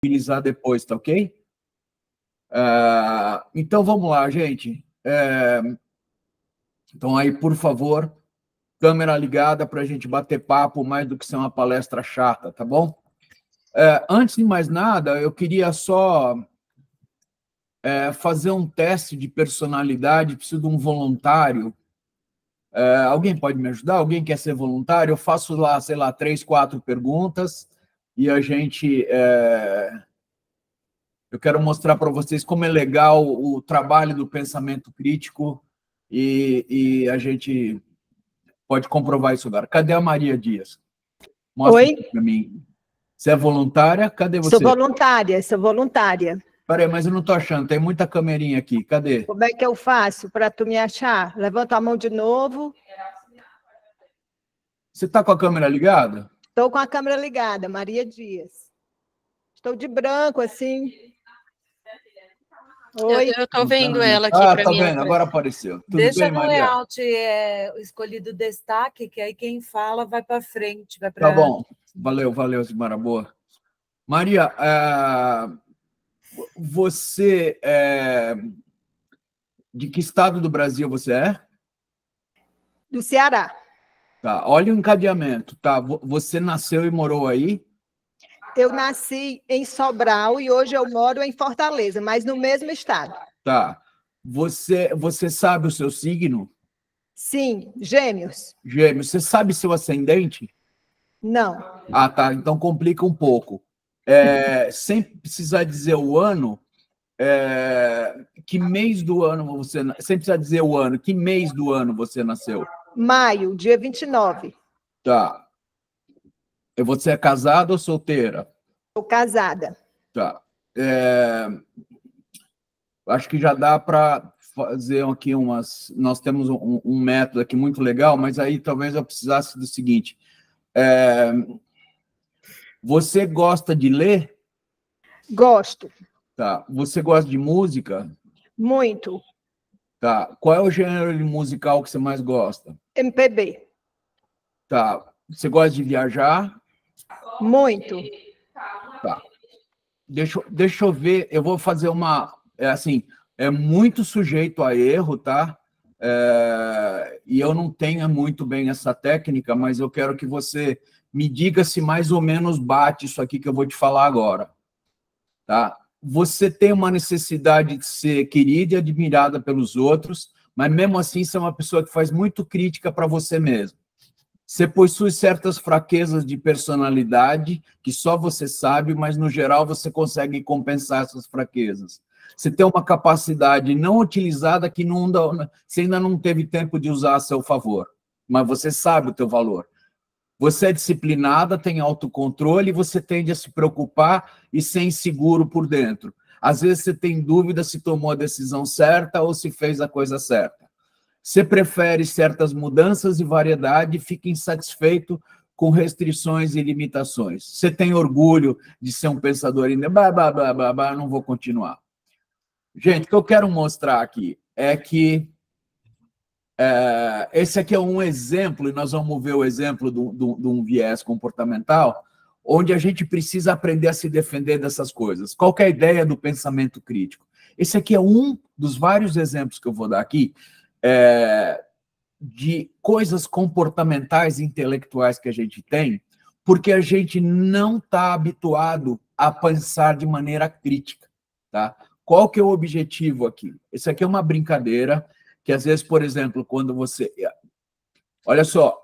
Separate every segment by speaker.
Speaker 1: utilizar depois, tá ok? Então, vamos lá, gente. Então, aí, por favor, câmera ligada para a gente bater papo mais do que ser uma palestra chata, tá bom? Antes de mais nada, eu queria só fazer um teste de personalidade, preciso de um voluntário. Alguém pode me ajudar? Alguém quer ser voluntário? Eu faço lá, sei lá, 3, 4 perguntas e a gente... Eu quero mostrar para vocês como é legal o trabalho do pensamento crítico e a gente pode comprovar isso agora. Cadê a Maria Dias? Mostra para mim. Você é voluntária? Cadê você?
Speaker 2: Sou voluntária.
Speaker 1: Peraí, mas eu não estou achando, tem muita camerinha aqui. Cadê?
Speaker 2: Como é que eu faço para tu me achar? Levanta a mão de novo.
Speaker 1: Você está com a câmera ligada?
Speaker 2: Estou com a câmera ligada, Maria Dias. Estou de branco, assim.
Speaker 3: Oi. Eu estou vendo ela aqui para
Speaker 1: tá
Speaker 3: mim.
Speaker 1: Vendo, agora apareceu. Tudo
Speaker 3: Deixa
Speaker 1: bem,
Speaker 3: no
Speaker 1: Maria?
Speaker 3: layout escolhido destaque, que aí quem fala vai para frente. Vai pra...
Speaker 1: Tá bom. Valeu, Zimara, boa. Maria, você de que estado do Brasil você é?
Speaker 2: Do Ceará.
Speaker 1: Tá, olha o encadeamento, tá? Você nasceu e morou aí?
Speaker 2: Eu nasci em Sobral e hoje eu moro em Fortaleza, mas no mesmo estado.
Speaker 1: Tá. Você sabe o seu signo?
Speaker 2: Sim, Gêmeos.
Speaker 1: Gêmeos. Você sabe seu ascendente?
Speaker 2: Não.
Speaker 1: Ah, tá. Então complica um pouco. Sem precisar dizer o ano, que mês do ano você... Sem precisar dizer o ano, que mês do ano você nasceu?
Speaker 2: Maio, dia 29.
Speaker 1: Tá. Você é casada ou solteira?
Speaker 2: Sou casada.
Speaker 1: Tá. Acho que já dá para fazer aqui umas... Nós temos um método aqui muito legal, mas aí talvez eu precisasse do seguinte. Você gosta de ler?
Speaker 2: Gosto.
Speaker 1: Tá. Você gosta de música?
Speaker 2: Muito.
Speaker 1: Tá. Qual é o gênero de musical que você mais gosta?
Speaker 2: MPB.
Speaker 1: Tá. Você gosta de viajar?
Speaker 2: Muito.
Speaker 1: Tá. Deixa eu ver, eu vou fazer uma... assim, é muito sujeito a erro, tá? E eu não tenho muito bem essa técnica, mas eu quero que você me diga se mais ou menos bate isso aqui que eu vou te falar agora. Tá? Você tem uma necessidade de ser querida e admirada pelos outros, mas mesmo assim você é uma pessoa que faz muito crítica para você mesmo. Você possui certas fraquezas de personalidade que só você sabe, mas, no geral, você consegue compensar essas fraquezas. Você tem uma capacidade não utilizada que você ainda não teve tempo de usar a seu favor, mas você sabe o teu valor. Você é disciplinada, tem autocontrole, você tende a se preocupar e ser inseguro por dentro. Às vezes você tem dúvida se tomou a decisão certa ou se fez a coisa certa. Você prefere certas mudanças e variedade e fica insatisfeito com restrições e limitações. Você tem orgulho de ser um pensador não vou continuar. Gente, o que eu quero mostrar aqui é que esse aqui é um exemplo, e nós vamos ver o exemplo de um viés comportamental, onde a gente precisa aprender a se defender dessas coisas. Qual que é a ideia do pensamento crítico? Esse aqui é um dos vários exemplos que eu vou dar aqui, de coisas comportamentais e intelectuais que a gente tem, porque a gente não está habituado a pensar de maneira crítica. Tá? Qual que é o objetivo aqui? Isso aqui é uma brincadeira que, às vezes, por exemplo, quando você... Olha só,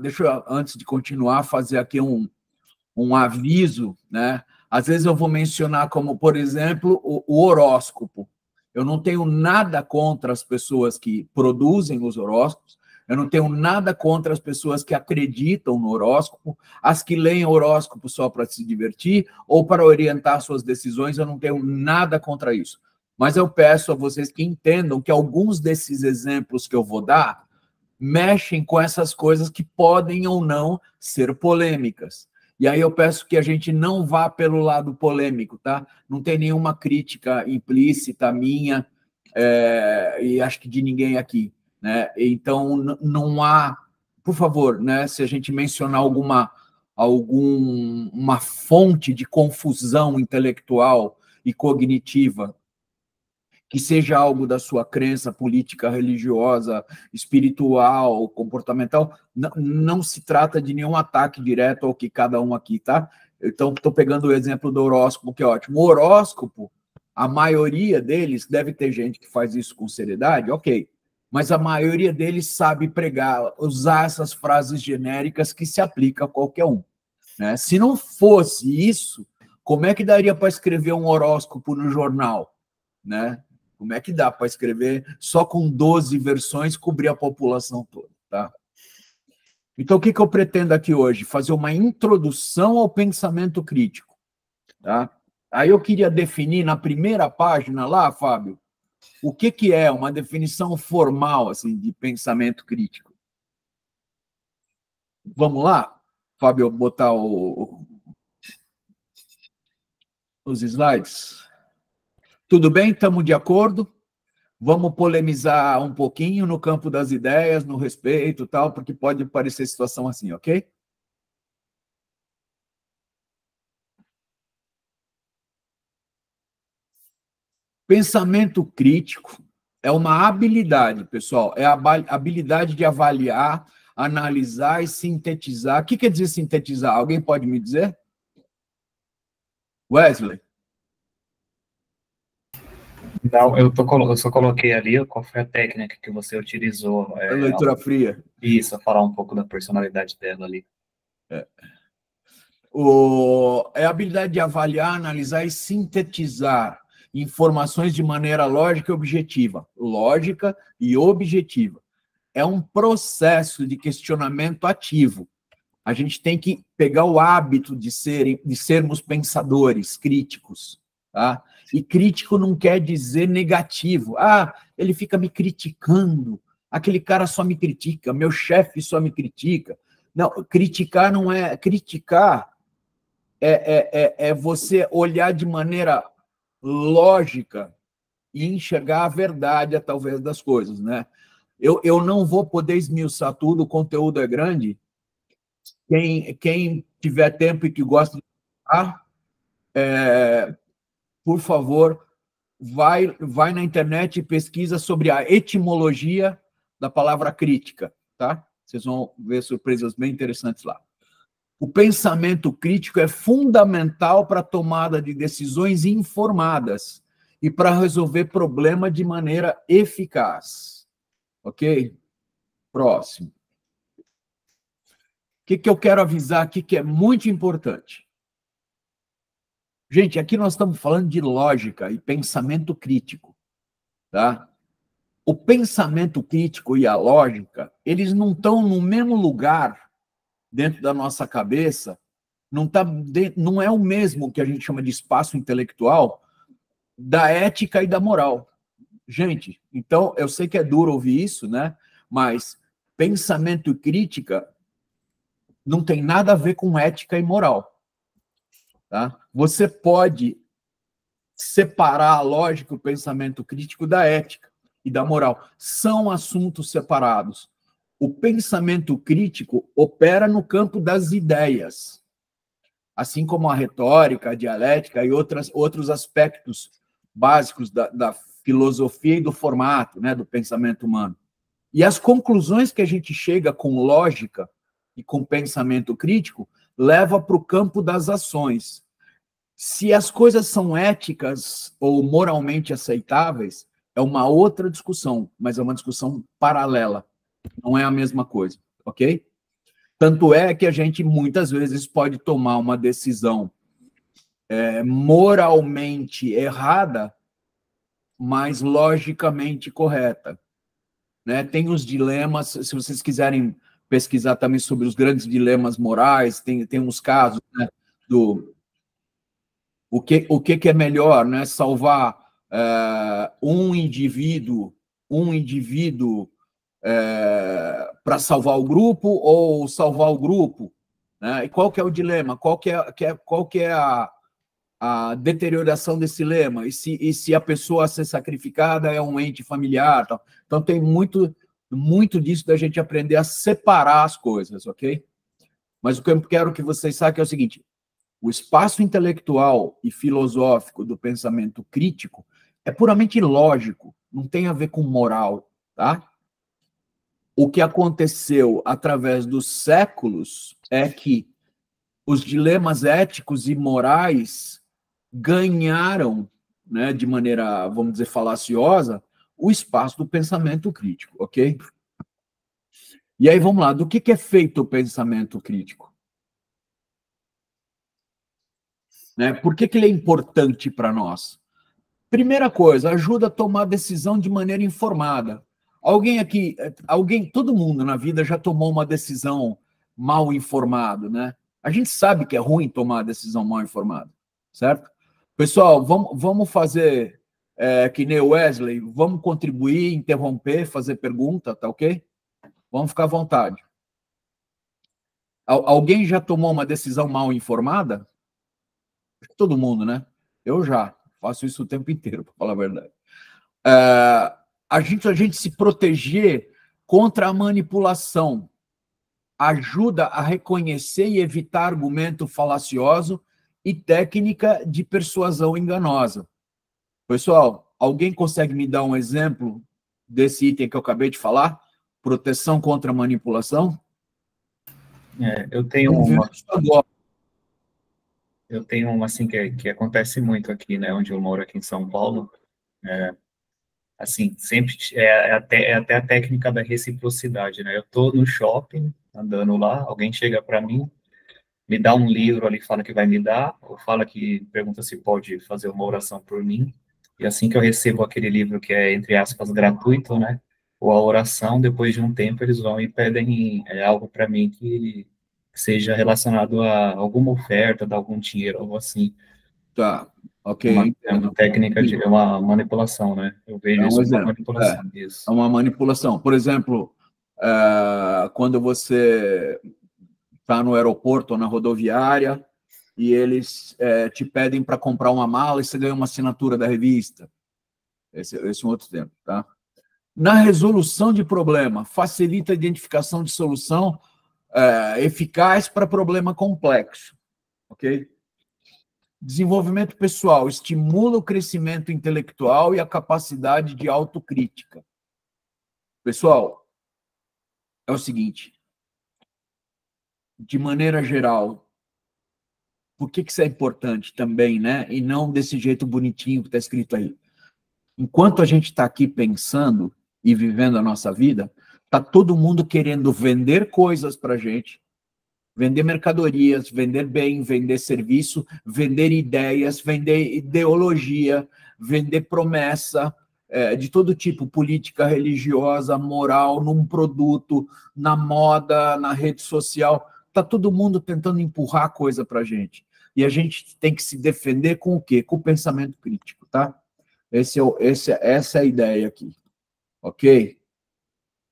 Speaker 1: deixa eu, antes de continuar, fazer aqui um aviso, né? Às vezes eu vou mencionar como, por exemplo, o horóscopo. Eu não tenho nada contra as pessoas que produzem os horóscopos, eu não tenho nada contra as pessoas que acreditam no horóscopo, as que leem horóscopo só para se divertir ou para orientar suas decisões, eu não tenho nada contra isso. Mas eu peço a vocês que entendam que alguns desses exemplos que eu vou dar mexem com essas coisas que podem ou não ser polêmicas. E aí eu peço que a gente não vá pelo lado polêmico, tá? Não tem nenhuma crítica implícita minha, e acho que de ninguém aqui, né? Então, não há... Por favor, né? Se a gente mencionar uma fonte de confusão intelectual e cognitiva, que seja algo da sua crença política, religiosa, espiritual, comportamental, não se trata de nenhum ataque direto ao que cada um aqui, tá? Então, estou pegando o exemplo do horóscopo, que é ótimo. O horóscopo, a maioria deles, deve ter gente que faz isso com seriedade, ok, mas a maioria deles sabe pregar, usar essas frases genéricas que se aplicam a qualquer um, né? Se não fosse isso, como é que daria para escrever um horóscopo no jornal, né? Como é que dá para escrever só com 12 versões cobrir a população toda, tá? Então, o que eu pretendo aqui hoje? Fazer uma introdução ao pensamento crítico, tá? Aí eu queria definir na primeira página lá, Fábio, o que é uma definição formal assim, de pensamento crítico. Vamos lá, Fábio, botar os slides? Tudo bem? Estamos de acordo? Vamos polemizar um pouquinho no campo das ideias, no respeito e tal, porque pode parecer situação assim, ok? Pensamento crítico é uma habilidade, pessoal, é a habilidade de avaliar, analisar e sintetizar. O que quer dizer sintetizar? Alguém pode me dizer? Wesley?
Speaker 4: Não, eu só coloquei ali qual foi a técnica que você utilizou.
Speaker 1: A leitura fria.
Speaker 4: Isso, falar um pouco da personalidade dela ali.
Speaker 1: É a habilidade de avaliar, analisar e sintetizar informações de maneira lógica e objetiva. Lógica e objetiva. É um processo de questionamento ativo. A gente tem que pegar o hábito de sermos pensadores, críticos, tá? E crítico não quer dizer negativo. Ah, ele fica me criticando, aquele cara só me critica, meu chefe só me critica. Não, criticar não é... Criticar é você olhar de maneira lógica e enxergar a verdade, talvez, das coisas, né? Eu não vou poder esmiuçar tudo, o conteúdo é grande. Quem tiver tempo e que gosta de falar, por favor, vai na internet e pesquisa sobre a etimologia da palavra crítica, tá? Vocês vão ver surpresas bem interessantes lá. O pensamento crítico é fundamental para a tomada de decisões informadas e para resolver problema de maneira eficaz. Ok? Próximo. O que eu quero avisar aqui que é muito importante? Gente, aqui nós estamos falando de lógica e pensamento crítico, tá? O pensamento crítico e a lógica, eles não estão no mesmo lugar dentro da nossa cabeça, não é o mesmo que a gente chama de espaço intelectual da ética e da moral. Gente, então, eu sei que é duro ouvir isso, né? Mas pensamento e crítica não tem nada a ver com ética e moral. Tá? Você pode separar a lógica, o pensamento crítico da ética e da moral. São assuntos separados. O pensamento crítico opera no campo das ideias, assim como a retórica, a dialética e outros aspectos básicos da filosofia e do formato, né, do pensamento humano. E as conclusões que a gente chega com lógica e com pensamento crítico leva para o campo das ações. Se as coisas são éticas ou moralmente aceitáveis, é uma outra discussão, mas é uma discussão paralela. Não é a mesma coisa, ok? Tanto é que a gente, muitas vezes, pode tomar uma decisão moralmente errada, mas logicamente correta. Né? Tem os dilemas, se vocês quiserem pesquisar também sobre os grandes dilemas morais, tem uns casos, né, do o que é melhor, né? Salvar um indivíduo para salvar o grupo ou salvar o grupo, né? E qual que é o dilema? Qual que é a deterioração desse lema? E se a pessoa a ser sacrificada é um ente familiar? Tal. Então, tem muito disso da gente aprender a separar as coisas, ok? Mas o que eu quero que vocês saibam é o seguinte: o espaço intelectual e filosófico do pensamento crítico é puramente lógico, não tem a ver com moral, tá? O que aconteceu através dos séculos é que os dilemas éticos e morais ganharam, né, de maneira, vamos dizer, falaciosa, o espaço do pensamento crítico, ok? E aí, vamos lá, do que é feito o pensamento crítico? Né? Por que ele é importante para nós? Primeira coisa, ajuda a tomar decisão de maneira informada. Alguém aqui, todo mundo na vida já tomou uma decisão mal informado, né? A gente sabe que é ruim tomar decisão mal informada, certo? Pessoal, vamos fazer que nem o Wesley, vamos contribuir, interromper, fazer pergunta, tá ok? Vamos ficar à vontade. Alguém já tomou uma decisão mal informada? Todo mundo, né? Eu já faço isso o tempo inteiro, para falar a verdade. A gente se proteger contra a manipulação ajuda a reconhecer e evitar argumento falacioso e técnica de persuasão enganosa. Pessoal, alguém consegue me dar um exemplo desse item que eu acabei de falar? Proteção contra manipulação?
Speaker 4: Eu tenho uma assim que acontece muito aqui, né, onde eu moro aqui em São Paulo. Assim, sempre até a técnica da reciprocidade, né? Eu tô no shopping, andando lá, alguém chega para mim, me dá um livro ali, fala que vai me dar, ou pergunta se pode fazer uma oração por mim, e assim que eu recebo aquele livro que é, entre aspas, gratuito, né? Ou a oração, depois de um tempo eles vão e pedem algo para mim que seja relacionado a alguma oferta, dar algum dinheiro, algo assim.
Speaker 1: Tá, ok.
Speaker 4: Uma técnica de uma manipulação, né? Eu vejo isso como uma manipulação.
Speaker 1: É uma manipulação. Por exemplo, quando você está no aeroporto ou na rodoviária e eles te pedem para comprar uma mala e você ganha uma assinatura da revista. Esse é um outro tempo, tá? Na resolução de problema, facilita a identificação de solução eficaz para problema complexo, ok? Desenvolvimento pessoal estimula o crescimento intelectual e a capacidade de autocrítica. Pessoal, é o seguinte, de maneira geral, por que isso é importante também, né? E não desse jeito bonitinho que está escrito aí. Enquanto a gente está aqui pensando e vivendo a nossa vida, está todo mundo querendo vender coisas para a gente, vender mercadorias, vender bem, vender serviço, vender ideias, vender ideologia, vender promessa de todo tipo, política, religiosa, moral, num produto, na moda, na rede social. Está todo mundo tentando empurrar coisa para a gente. E a gente tem que se defender com o quê? Com o pensamento crítico, tá? Essa é a ideia aqui, ok?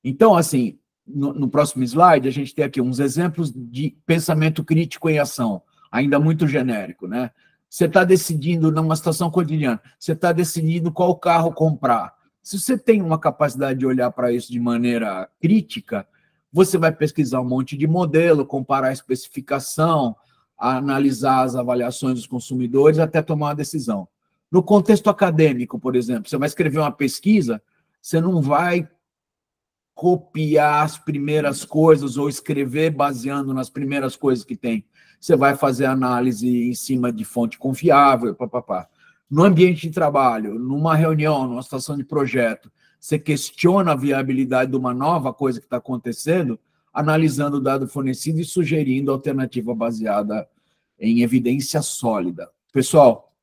Speaker 1: Então, assim, no próximo slide, a gente tem aqui uns exemplos de pensamento crítico em ação, ainda muito genérico, né? Você está decidindo, numa situação cotidiana, você está decidindo qual carro comprar. Se você tem uma capacidade de olhar para isso de maneira crítica, você vai pesquisar um monte de modelo, comparar a especificação, analisar as avaliações dos consumidores, até tomar uma decisão. No contexto acadêmico, por exemplo, você vai escrever uma pesquisa, você não vai copiar as primeiras coisas ou escrever baseando nas primeiras coisas que tem. Você vai fazer análise em cima de fonte confiável, papapá. No ambiente de trabalho, numa reunião, numa situação de projeto, você questiona a viabilidade de uma nova coisa que está acontecendo, analisando o dado fornecido e sugerindo alternativa baseada em evidência sólida. Pessoal,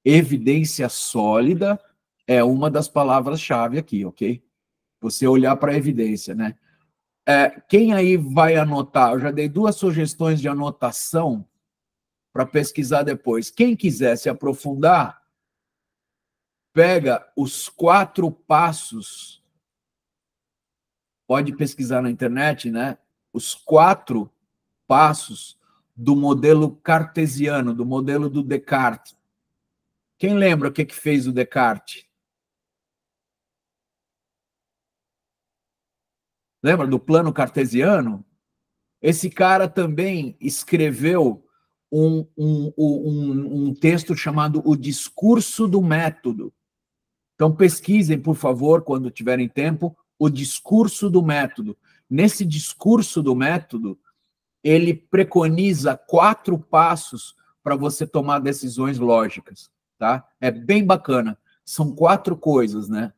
Speaker 1: evidência sólida é uma das palavras-chave aqui, ok? Você olhar para a evidência, né? Quem aí vai anotar? Eu já dei 2 sugestões de anotação para pesquisar depois. Quem quiser se aprofundar, pega os 4 passos, pode pesquisar na internet, né? Os 4 passos do modelo cartesiano, do modelo do Descartes. Quem lembra o que fez o Descartes? Lembra do plano cartesiano? Esse cara também escreveu um texto chamado O Discurso do Método. Então, pesquisem, por favor, quando tiverem tempo, O Discurso do Método. Nesse Discurso do Método, ele preconiza 4 passos para você tomar decisões lógicas, tá? É bem bacana. São 4 coisas, né?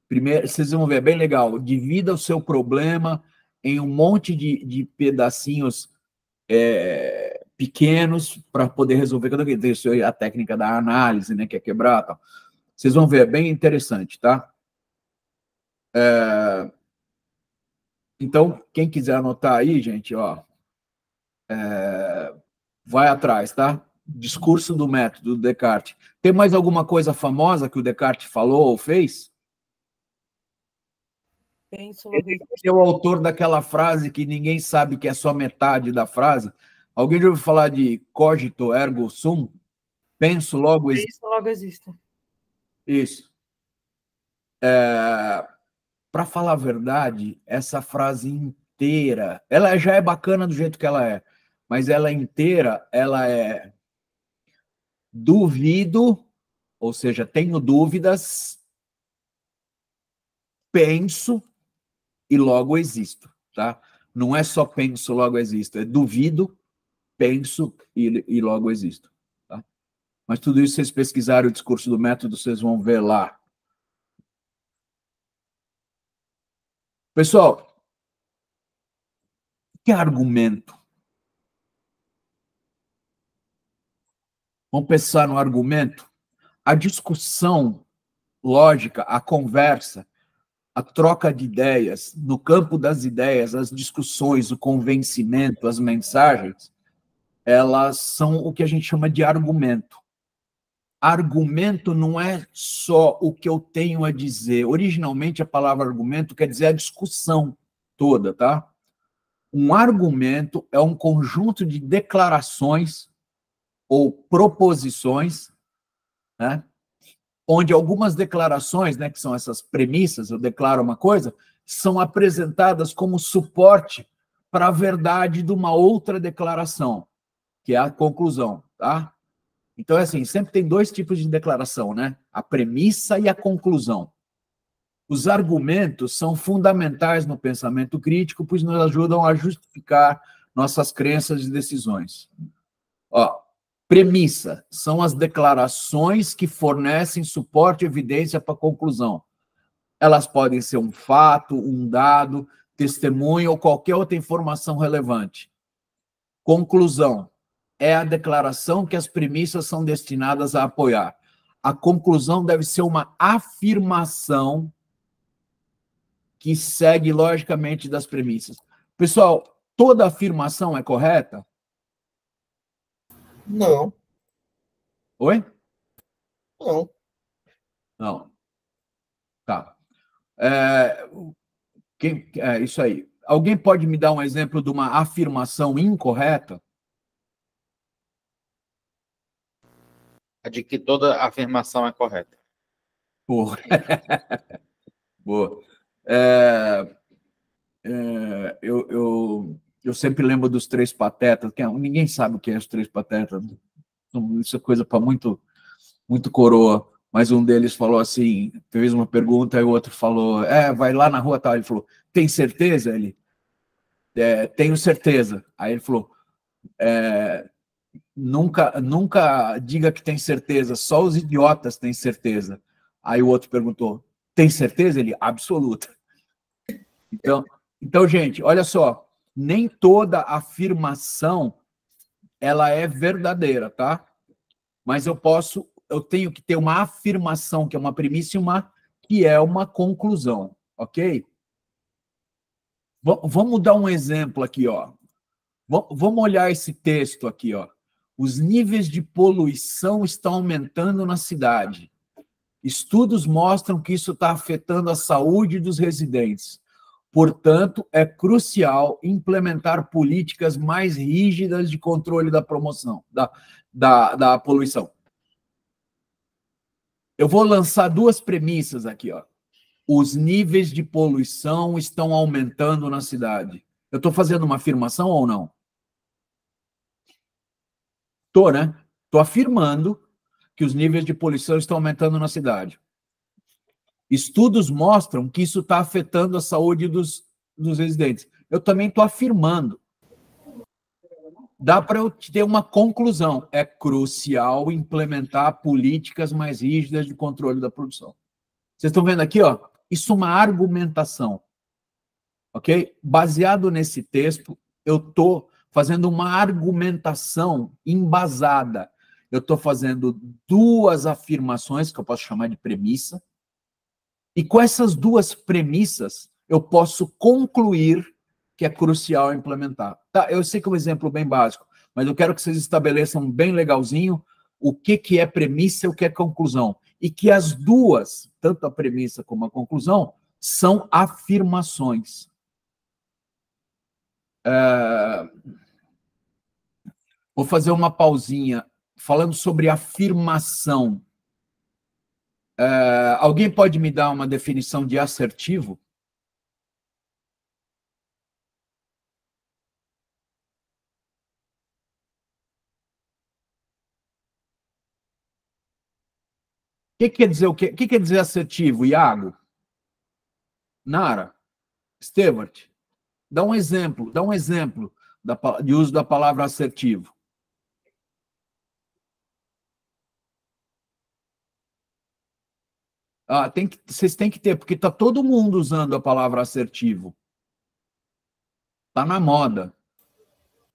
Speaker 1: Primeiro, vocês vão ver, é bem legal. Divida o seu problema em um monte de pedacinhos pequenos para poder resolver cada vez. Isso é a técnica da análise, né? Que é quebrar, tal. Vocês vão ver, é bem interessante, tá? Então, quem quiser anotar aí, gente, ó, vai atrás, tá? Discurso do Método, do Descartes. Tem mais alguma coisa famosa que o Descartes falou ou fez? Ele é o autor daquela frase que ninguém sabe que é só metade da frase. Alguém já ouviu falar de cogito ergo sum? Penso, logo existo.
Speaker 3: Penso, logo existo.
Speaker 1: Isso. Para falar a verdade, essa frase inteira, ela já é bacana do jeito que ela é, mas ela inteira, ela é duvido, ou seja, tenho dúvidas, penso e logo existo, tá? Não é só penso, logo existo, é duvido, penso e logo existo, tá? Mas tudo isso, vocês pesquisarem o Discurso do Método, vocês vão ver lá. Pessoal, o que é argumento? Vamos pensar no argumento? A discussão lógica, a conversa, a troca de ideias, no campo das ideias, as discussões, o convencimento, as mensagens, elas são o que a gente chama de argumento. Argumento não é só o que eu tenho a dizer. Originalmente, a palavra argumento quer dizer a discussão toda, tá? Um argumento é um conjunto de declarações ou proposições, né? Onde algumas declarações, né, que são essas premissas, eu declaro uma coisa, são apresentadas como suporte para a verdade de uma outra declaração, que é a conclusão, tá? Então, é assim, sempre tem 2 tipos de declaração, né? A premissa e a conclusão. Os argumentos são fundamentais no pensamento crítico, pois nos ajudam a justificar nossas crenças e decisões. Ó, premissa são as declarações que fornecem suporte e evidência para a conclusão. Elas podem ser um fato, um dado, testemunho ou qualquer outra informação relevante. Conclusão é a declaração que as premissas são destinadas a apoiar. A conclusão deve ser uma afirmação que segue logicamente das premissas. Pessoal, toda afirmação é correta?
Speaker 5: Não.
Speaker 1: Oi?
Speaker 5: Não.
Speaker 1: Não. Tá. Isso aí. Alguém pode me dar um exemplo de uma afirmação incorreta?
Speaker 5: A de que toda afirmação é correta.
Speaker 1: Boa. Boa. Eu sempre lembro dos 3 patetas, que ninguém sabe o que é os 3 patetas. Isso é coisa para muito, muito coroa. Mas um deles falou assim, fez uma pergunta, e o outro falou, vai lá na rua, tal. Ele falou, tem certeza? Ele, tenho certeza. Aí ele falou, nunca diga que tem certeza, só os idiotas têm certeza. Aí o outro perguntou, tem certeza? Ele, absoluta. Então, gente, olha só, nem toda afirmação ela é verdadeira, tá? Mas eu tenho que ter uma afirmação, que é uma premissa, que é uma conclusão, ok? Vamos dar um exemplo aqui, ó. Vamos olhar esse texto aqui, ó. Os níveis de poluição estão aumentando na cidade. Estudos mostram que isso está afetando a saúde dos residentes. Portanto, é crucial implementar políticas mais rígidas de controle da promoção, da poluição. Eu vou lançar 2 premissas aqui, ó. Os níveis de poluição estão aumentando na cidade. Eu estou fazendo uma afirmação ou não? Estou, né? Estou afirmando que os níveis de poluição estão aumentando na cidade. Estudos mostram que isso está afetando a saúde dos residentes. Eu também estou afirmando. Dá para eu ter uma conclusão. É crucial implementar políticas mais rígidas de controle da produção. Vocês estão vendo aqui, ó? Isso é uma argumentação. Ok? Baseado nesse texto, eu estou fazendo uma argumentação embasada. Eu estou fazendo duas afirmações, que eu posso chamar de premissa, e com essas duas premissas, eu posso concluir que é crucial implementar. Tá, eu sei que é um exemplo bem básico, mas eu quero que vocês estabeleçam bem legalzinho o que é premissa e o que é conclusão. E que as duas, tanto a premissa como a conclusão, são afirmações. Vou fazer uma pausinha falando sobre afirmação. Alguém pode me dar uma definição de assertivo? O que quer dizer o quê? O que quer dizer assertivo, Iago? Nara? Stewart? Dá um exemplo de uso da palavra assertivo. Vocês têm que ter, porque está todo mundo usando a palavra assertivo. Está na moda.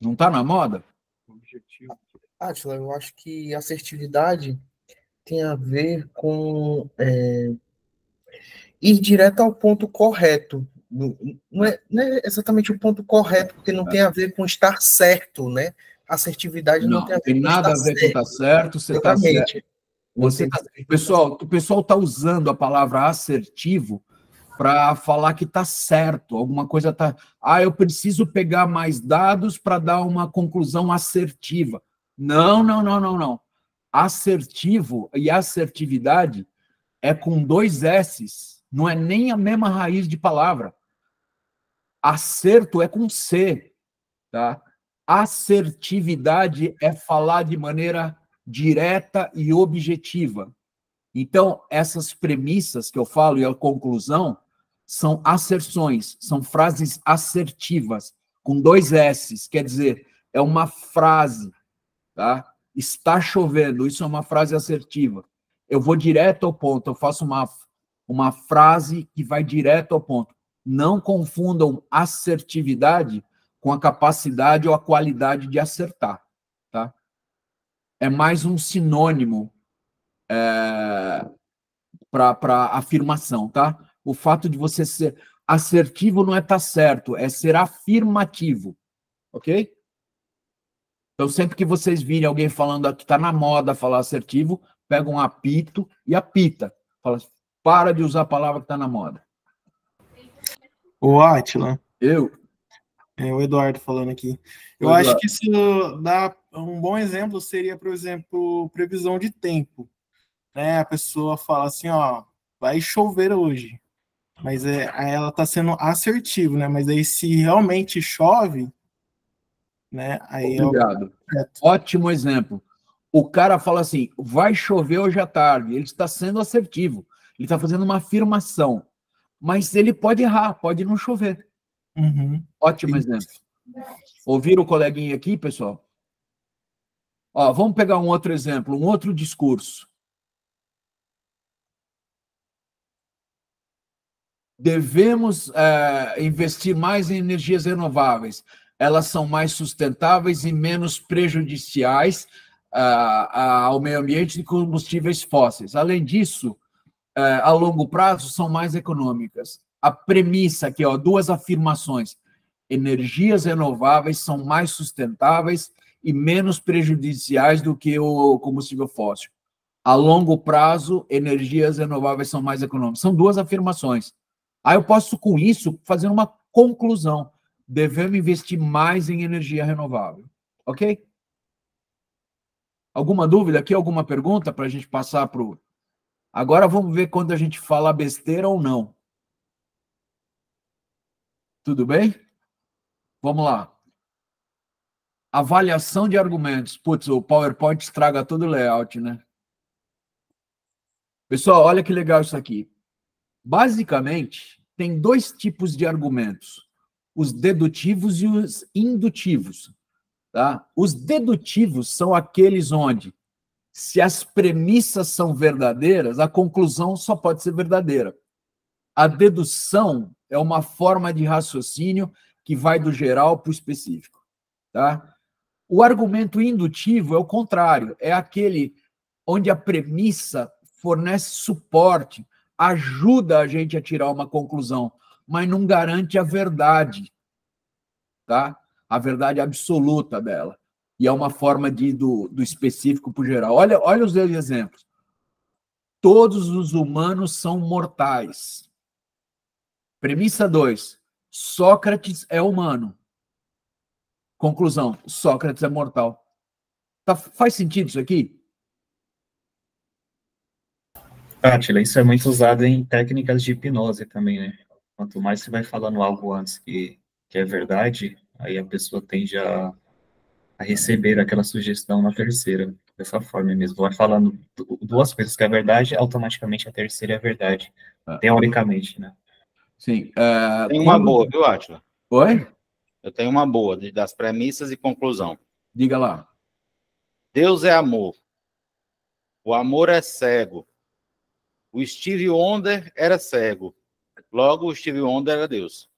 Speaker 1: Não está na moda?
Speaker 6: Átila, eu acho que assertividade tem a ver com ir direto ao ponto correto. Não é exatamente o ponto correto, porque não tem a ver com estar certo, né? Assertividade não tem a ver com
Speaker 1: nada
Speaker 6: estar
Speaker 1: a ver com estar certo, você está certo. O pessoal está usando a palavra assertivo para falar que está certo, alguma coisa está... eu preciso pegar mais dados para dar uma conclusão assertiva. Não. Assertivo e assertividade é com 2 S's, não é nem a mesma raiz de palavra. Acerto é com C, tá? Assertividade é falar de maneira direta e objetiva. Então, essas premissas que eu falo e a conclusão são asserções, são frases assertivas, com 2 S's, quer dizer, é uma frase, tá? Está chovendo, isso é uma frase assertiva. Eu vou direto ao ponto, eu faço uma frase que vai direto ao ponto. Não confundam assertividade com a capacidade ou a qualidade de acertar, tá? É mais um sinônimo para afirmação, tá? O fato de você ser assertivo não é estar certo, é ser afirmativo, ok? Então, sempre que vocês virem alguém falando que está na moda falar assertivo, pega um apito e apita. Fala, para de usar a palavra que está na moda.
Speaker 7: Ô, Átila.
Speaker 1: O
Speaker 7: Eduardo falando aqui. Eu acho que isso dá um bom exemplo, seria, por exemplo, previsão de tempo. Né? A pessoa fala assim, ó, vai chover hoje. Mas aí ela está sendo assertiva, né? Mas aí se realmente chove, né? Aí
Speaker 1: obrigado. Ótimo exemplo. O cara fala assim, vai chover hoje à tarde. Ele está sendo assertivo. Ele está fazendo uma afirmação. Mas ele pode errar, pode não chover.
Speaker 7: Uhum.
Speaker 1: Ótimo exemplo. Ouviram o coleguinha aqui, pessoal? Vamos pegar um outro exemplo, um outro discurso. Devemos investir mais em energias renováveis. Elas são mais sustentáveis e menos prejudiciais ao meio ambiente de combustíveis fósseis. Além disso, a longo prazo, são mais econômicas. A premissa aqui, 2 afirmações. Energias renováveis são mais sustentáveis e menos prejudiciais do que o combustível fóssil. A longo prazo, energias renováveis são mais econômicas. São 2 afirmações. Aí eu posso, com isso, fazer uma conclusão. Devemos investir mais em energia renovável. Ok? Alguma dúvida aqui? Alguma pergunta para a gente passar para o... Agora vamos ver quando a gente fala besteira ou não. Tudo bem? Vamos lá. Avaliação de argumentos. Putz, o PowerPoint estraga todo o layout, né? Pessoal, olha que legal isso aqui. Basicamente, tem dois tipos de argumentos. Os dedutivos e os indutivos. Tá? Os dedutivos são aqueles onde, se as premissas são verdadeiras, a conclusão só pode ser verdadeira. A dedução é uma forma de raciocínio que vai do geral para o específico. Tá? O argumento indutivo é o contrário, é aquele onde a premissa fornece suporte, ajuda a gente a tirar uma conclusão, mas não garante a verdade, tá? A verdade absoluta dela. E é uma forma de ir do específico para o geral. Olha os dois exemplos. Todos os humanos são mortais. Premissa 2. Sócrates é humano. Conclusão, Sócrates é mortal. Tá, faz sentido isso aqui?
Speaker 4: Átila, isso é muito usado em técnicas de hipnose também, né? Quanto mais você vai falando algo antes que é verdade, aí a pessoa tende a receber aquela sugestão na terceira, dessa forma mesmo. Vai falando duas coisas que é verdade, automaticamente a terceira é verdade, teoricamente, né?
Speaker 1: Sim.
Speaker 5: Tem uma boa, viu, Átila?
Speaker 1: Oi?
Speaker 5: Eu tenho uma boa, das premissas e conclusão.
Speaker 1: Diga lá.
Speaker 5: Deus é amor. O amor é cego. O Stevie Wonder era cego. Logo, o Stevie Wonder era Deus.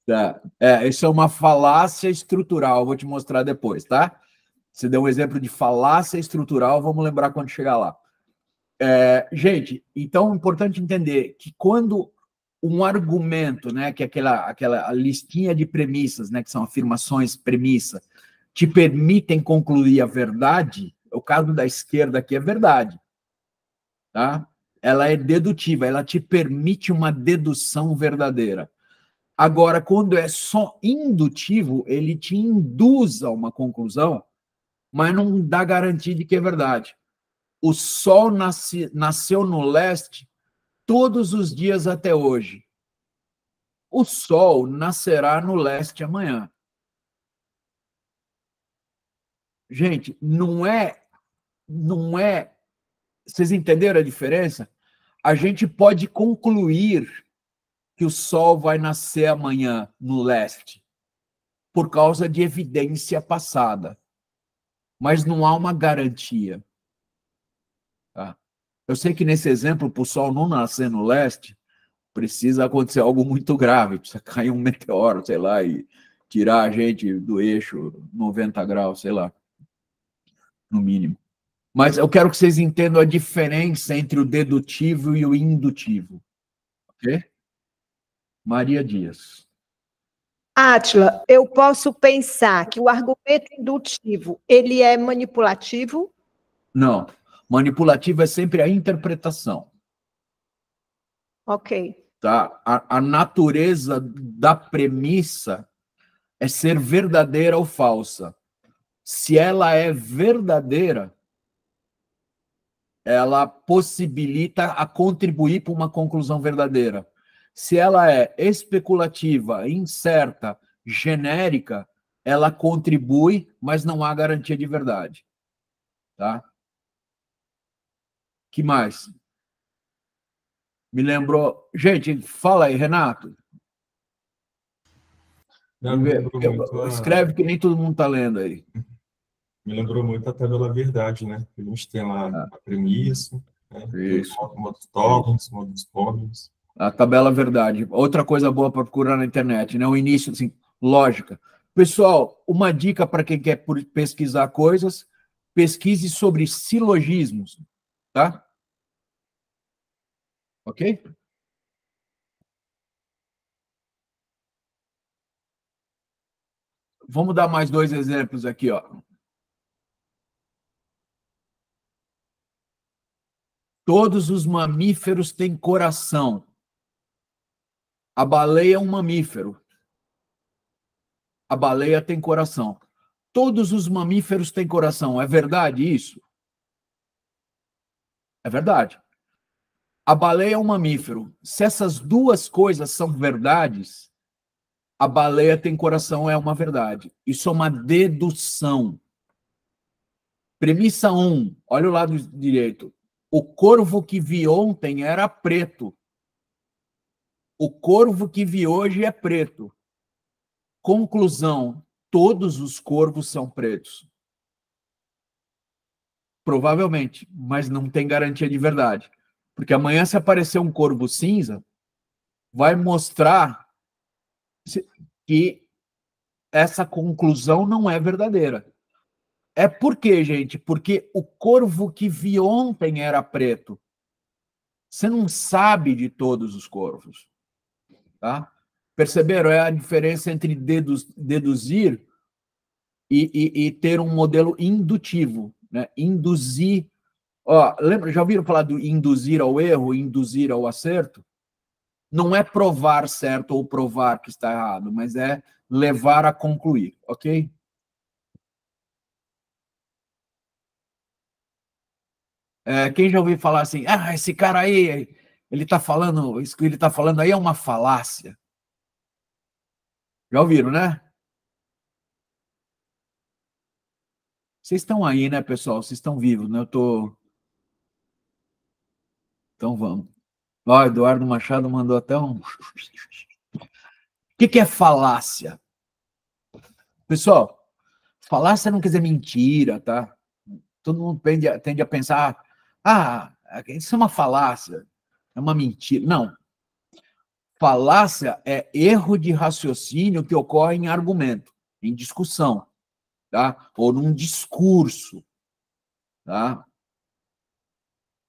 Speaker 1: Tá. Isso é uma falácia estrutural, vou te mostrar depois, tá? Você deu um exemplo de falácia estrutural, vamos lembrar quando chegar lá. Gente, então é importante entender que quando um argumento, né, que é aquela listinha de premissas, né, que são afirmações, premissa, te permitem concluir a verdade, o caso da esquerda aqui é verdade, tá? Ela é dedutiva, ela te permite uma dedução verdadeira. Agora, quando é só indutivo, ele te induz a uma conclusão, mas não dá garantia de que é verdade. O Sol nasceu no leste todos os dias até hoje. O Sol nascerá no leste amanhã. Gente, não é. Vocês entenderam a diferença? A gente pode concluir que o Sol vai nascer amanhã no leste, por causa de evidência passada. Mas não há uma garantia. Tá? Eu sei que nesse exemplo, para o Sol não nascer no leste, precisa acontecer algo muito grave, precisa cair um meteoro, sei lá, e tirar a gente do eixo 90 graus, sei lá, no mínimo. Mas eu quero que vocês entendam a diferença entre o dedutivo e o indutivo. Ok? Maria Dias.
Speaker 2: Átila, eu posso pensar que o argumento indutivo, ele é manipulativo?
Speaker 1: Não. Manipulativo é sempre a interpretação.
Speaker 2: Ok.
Speaker 1: Tá? A natureza da premissa é ser verdadeira ou falsa. Se ela é verdadeira, ela possibilita a contribuir para uma conclusão verdadeira. Se ela é especulativa, incerta, genérica, ela contribui, mas não há garantia de verdade. Tá? Que mais? Me lembrou... Gente, fala aí, Renato. Escreve que nem todo mundo está lendo aí.
Speaker 8: Me lembrou muito a tabela verdade, né? A gente tem lá a premissa, né? Modos tokens, modos pobres.
Speaker 1: A tabela verdade. Outra coisa boa para procurar na internet, né? O início, assim, lógica. Pessoal, uma dica para quem quer pesquisar coisas, pesquise sobre silogismos, tá? Ok? Vamos dar mais dois exemplos aqui, ó. Todos os mamíferos têm coração. A baleia é um mamífero. A baleia tem coração. Todos os mamíferos têm coração. É verdade isso? É verdade. A baleia é um mamífero. Se essas duas coisas são verdades, a baleia tem coração, é uma verdade. Isso é uma dedução. Premissa 1, olha o lado direito. O corvo que vi ontem era preto. O corvo que vi hoje é preto. Conclusão, todos os corvos são pretos. Provavelmente, mas não tem garantia de verdade. Porque amanhã, se aparecer um corvo cinza, vai mostrar que essa conclusão não é verdadeira. É por quê, gente? Porque o corvo que vi ontem era preto. Você não sabe de todos os corvos. Tá? Perceberam? É a diferença entre deduzir e ter um modelo indutivo. Né? Induzir. Ó, lembra, já ouviram falar do induzir ao erro, induzir ao acerto? Não é provar certo ou provar que está errado, mas é levar a concluir, ok? Quem já ouviu falar assim, esse cara aí, ele está falando, isso que ele está falando aí é uma falácia. Já ouviram, né? Vocês estão aí, né, pessoal? Vocês estão vivos, né? Então vamos. Ó, Eduardo Machado mandou até um... O que é falácia? Pessoal, falácia não quer dizer mentira, tá? Todo mundo tende a pensar, isso é uma falácia, é uma mentira. Não. Falácia é erro de raciocínio que ocorre em argumento, em discussão, tá? Ou num discurso, tá?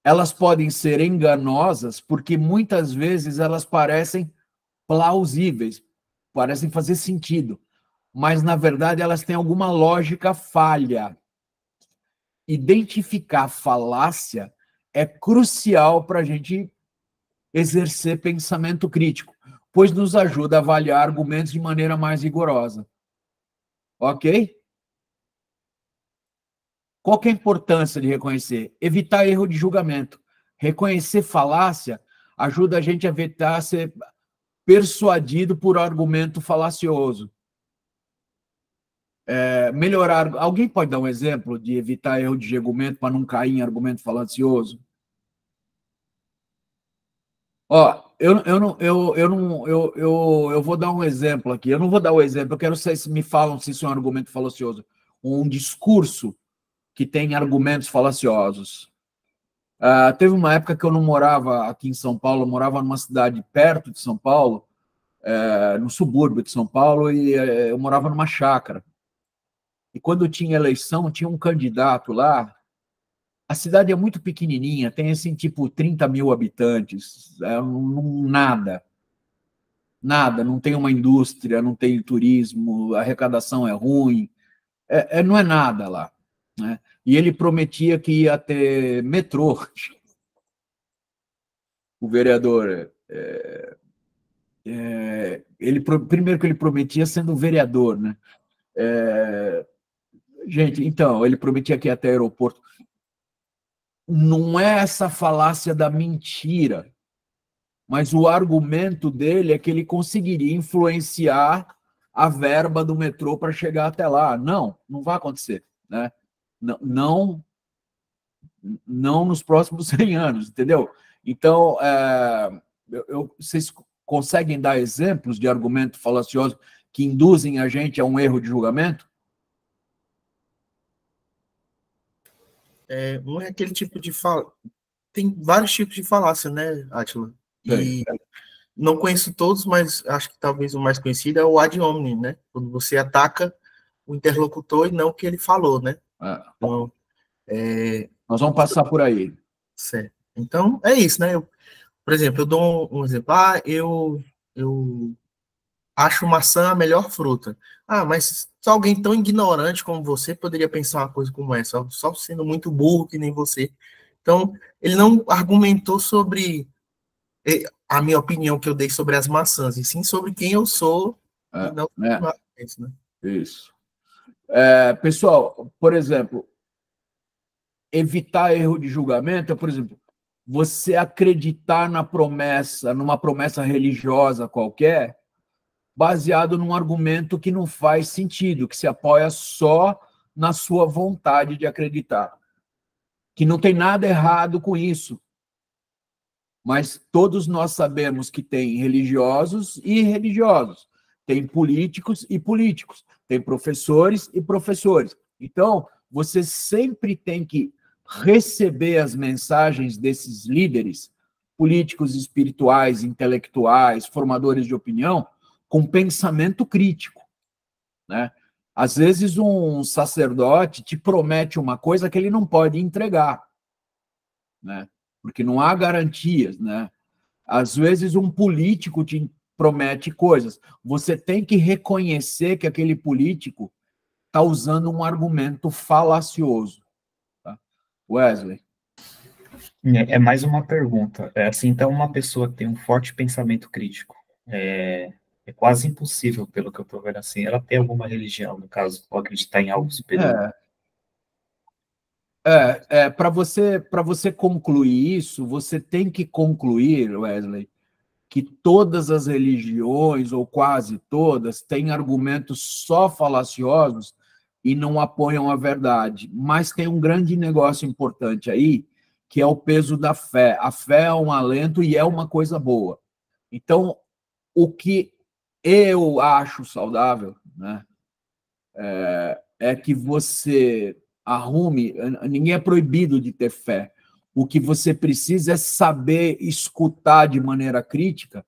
Speaker 1: Elas podem ser enganosas porque muitas vezes elas parecem plausíveis, parecem fazer sentido, mas na verdade elas têm alguma lógica falha. Identificar falácia é crucial para a gente exercer pensamento crítico, pois nos ajuda a avaliar argumentos de maneira mais rigorosa. Ok? Qual que é a importância de reconhecer? Evitar erro de julgamento. Reconhecer falácia ajuda a gente a evitar ser persuadido por argumento falacioso. Melhorar. Alguém pode dar um exemplo de evitar erro de julgamento para não cair em argumento falacioso? Ó, eu vou dar um exemplo aqui. Eu não vou dar o exemplo, eu quero saber se me falam se isso é um argumento falacioso. Um discurso que tem argumentos falaciosos. Teve uma época que eu não morava aqui em São Paulo, eu morava numa cidade perto de São Paulo, no subúrbio de São Paulo, e eu morava numa chácara. E quando tinha eleição, tinha um candidato lá. A cidade é muito pequenininha, tem assim, tipo 30 mil habitantes, nada, não tem uma indústria, não tem turismo, a arrecadação é ruim, não é nada lá. Né? E ele prometia que ia ter metrô. O vereador, primeiro que ele prometia sendo vereador, né? Gente, então, ele prometia que ia ter aeroporto. Não é essa falácia da mentira, mas o argumento dele é que ele conseguiria influenciar a verba do metrô para chegar até lá. Não vai acontecer, né? Não nos próximos 100 anos, entendeu? Então, vocês conseguem dar exemplos de argumento falacioso que induzem a gente a um erro de julgamento?
Speaker 6: Um é aquele tipo de fala. Tem vários tipos de falácia, né, Átila? E não conheço todos, mas acho que talvez o mais conhecido é o ad hominem, né? Quando você ataca o interlocutor e não o que ele falou, né? Então,
Speaker 1: nós vamos passar por aí.
Speaker 6: Certo. Então, é isso, né? Por exemplo, eu dou um exemplo. Eu acho maçã a melhor fruta. Mas só alguém tão ignorante como você poderia pensar uma coisa como essa, só sendo muito burro que nem você. Então, ele não argumentou sobre a minha opinião que eu dei sobre as maçãs, e sim sobre quem eu sou. E não isso, né?
Speaker 1: Isso. Pessoal, por exemplo, evitar erro de julgamento, por exemplo, você acreditar numa promessa religiosa qualquer, baseado num argumento que não faz sentido, que se apoia só na sua vontade de acreditar. Que não tem nada errado com isso. Mas todos nós sabemos que tem religiosos e religiosos, tem políticos e políticos, tem professores e professores. Então, você sempre tem que receber as mensagens desses líderes políticos, espirituais, intelectuais, formadores de opinião, com pensamento crítico, né? Às vezes um sacerdote te promete uma coisa que ele não pode entregar, né? Porque não há garantias, né? Às vezes um político te promete coisas. Você tem que reconhecer que aquele político está usando um argumento falacioso. Tá? Wesley?
Speaker 4: É mais uma pergunta. Assim, então, uma pessoa que tem um forte pensamento crítico, é quase impossível, pelo que eu estou vendo assim, ela ter alguma religião, no caso, ou acreditar em algo superior.
Speaker 1: Para você concluir isso, você tem que concluir, Wesley, que todas as religiões, ou quase todas, têm argumentos só falaciosos e não apoiam a verdade. Mas tem um grande negócio importante aí, que é o peso da fé. A fé é um alento e é uma coisa boa. Então, o que eu acho saudável, né, é que você arrume... Ninguém é proibido de ter fé. O que você precisa é saber escutar de maneira crítica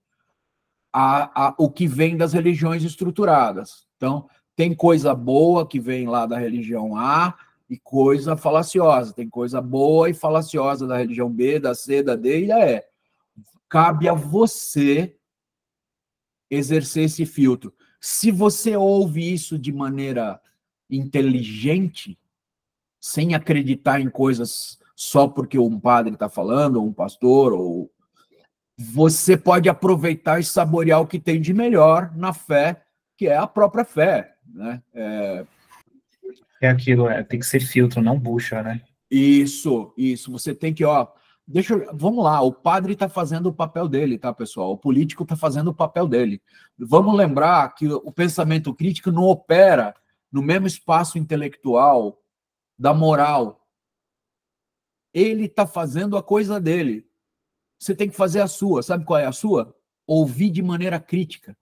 Speaker 1: o que vem das religiões estruturadas. Então, tem coisa boa que vem lá da religião A e coisa falaciosa. Tem coisa boa e falaciosa da religião B, da C, da D e da E. Cabe a você exercer esse filtro. Se você ouve isso de maneira inteligente, sem acreditar em coisas só porque um padre está falando, ou um pastor, ou você pode aproveitar e saborear o que tem de melhor na fé, que é a própria fé, né?
Speaker 4: Aquilo, tem que ser filtro, não bucha, né?
Speaker 1: Isso. Você tem que, vamos lá, o padre está fazendo o papel dele, tá, pessoal? O político está fazendo o papel dele. Vamos lembrar que o pensamento crítico não opera no mesmo espaço intelectual da moral. Ele está fazendo a coisa dele. Você tem que fazer a sua. Sabe qual é a sua? Ouvir de maneira crítica.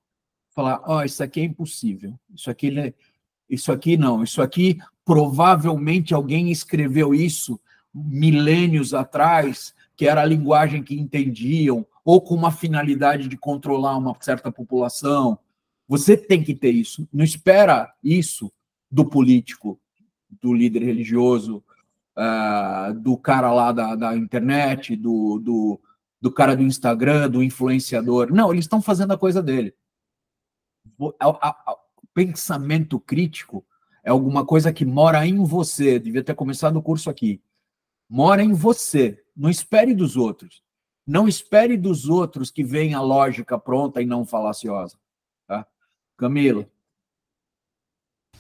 Speaker 1: Falar, isso aqui é impossível. Isso aqui não. Isso aqui, provavelmente, alguém escreveu isso milênios atrás, que era a linguagem que entendiam, ou com uma finalidade de controlar uma certa população. Você tem que ter isso. Não espera isso do político, do líder religioso, do cara lá da internet, do cara do Instagram, do influenciador. Não, eles estão fazendo a coisa dele. O pensamento crítico é alguma coisa que mora em você. Devia ter começado o curso aqui. Mora em você. Não espere dos outros. Não espere dos outros que venha a lógica pronta e não falaciosa. Tá? Camila?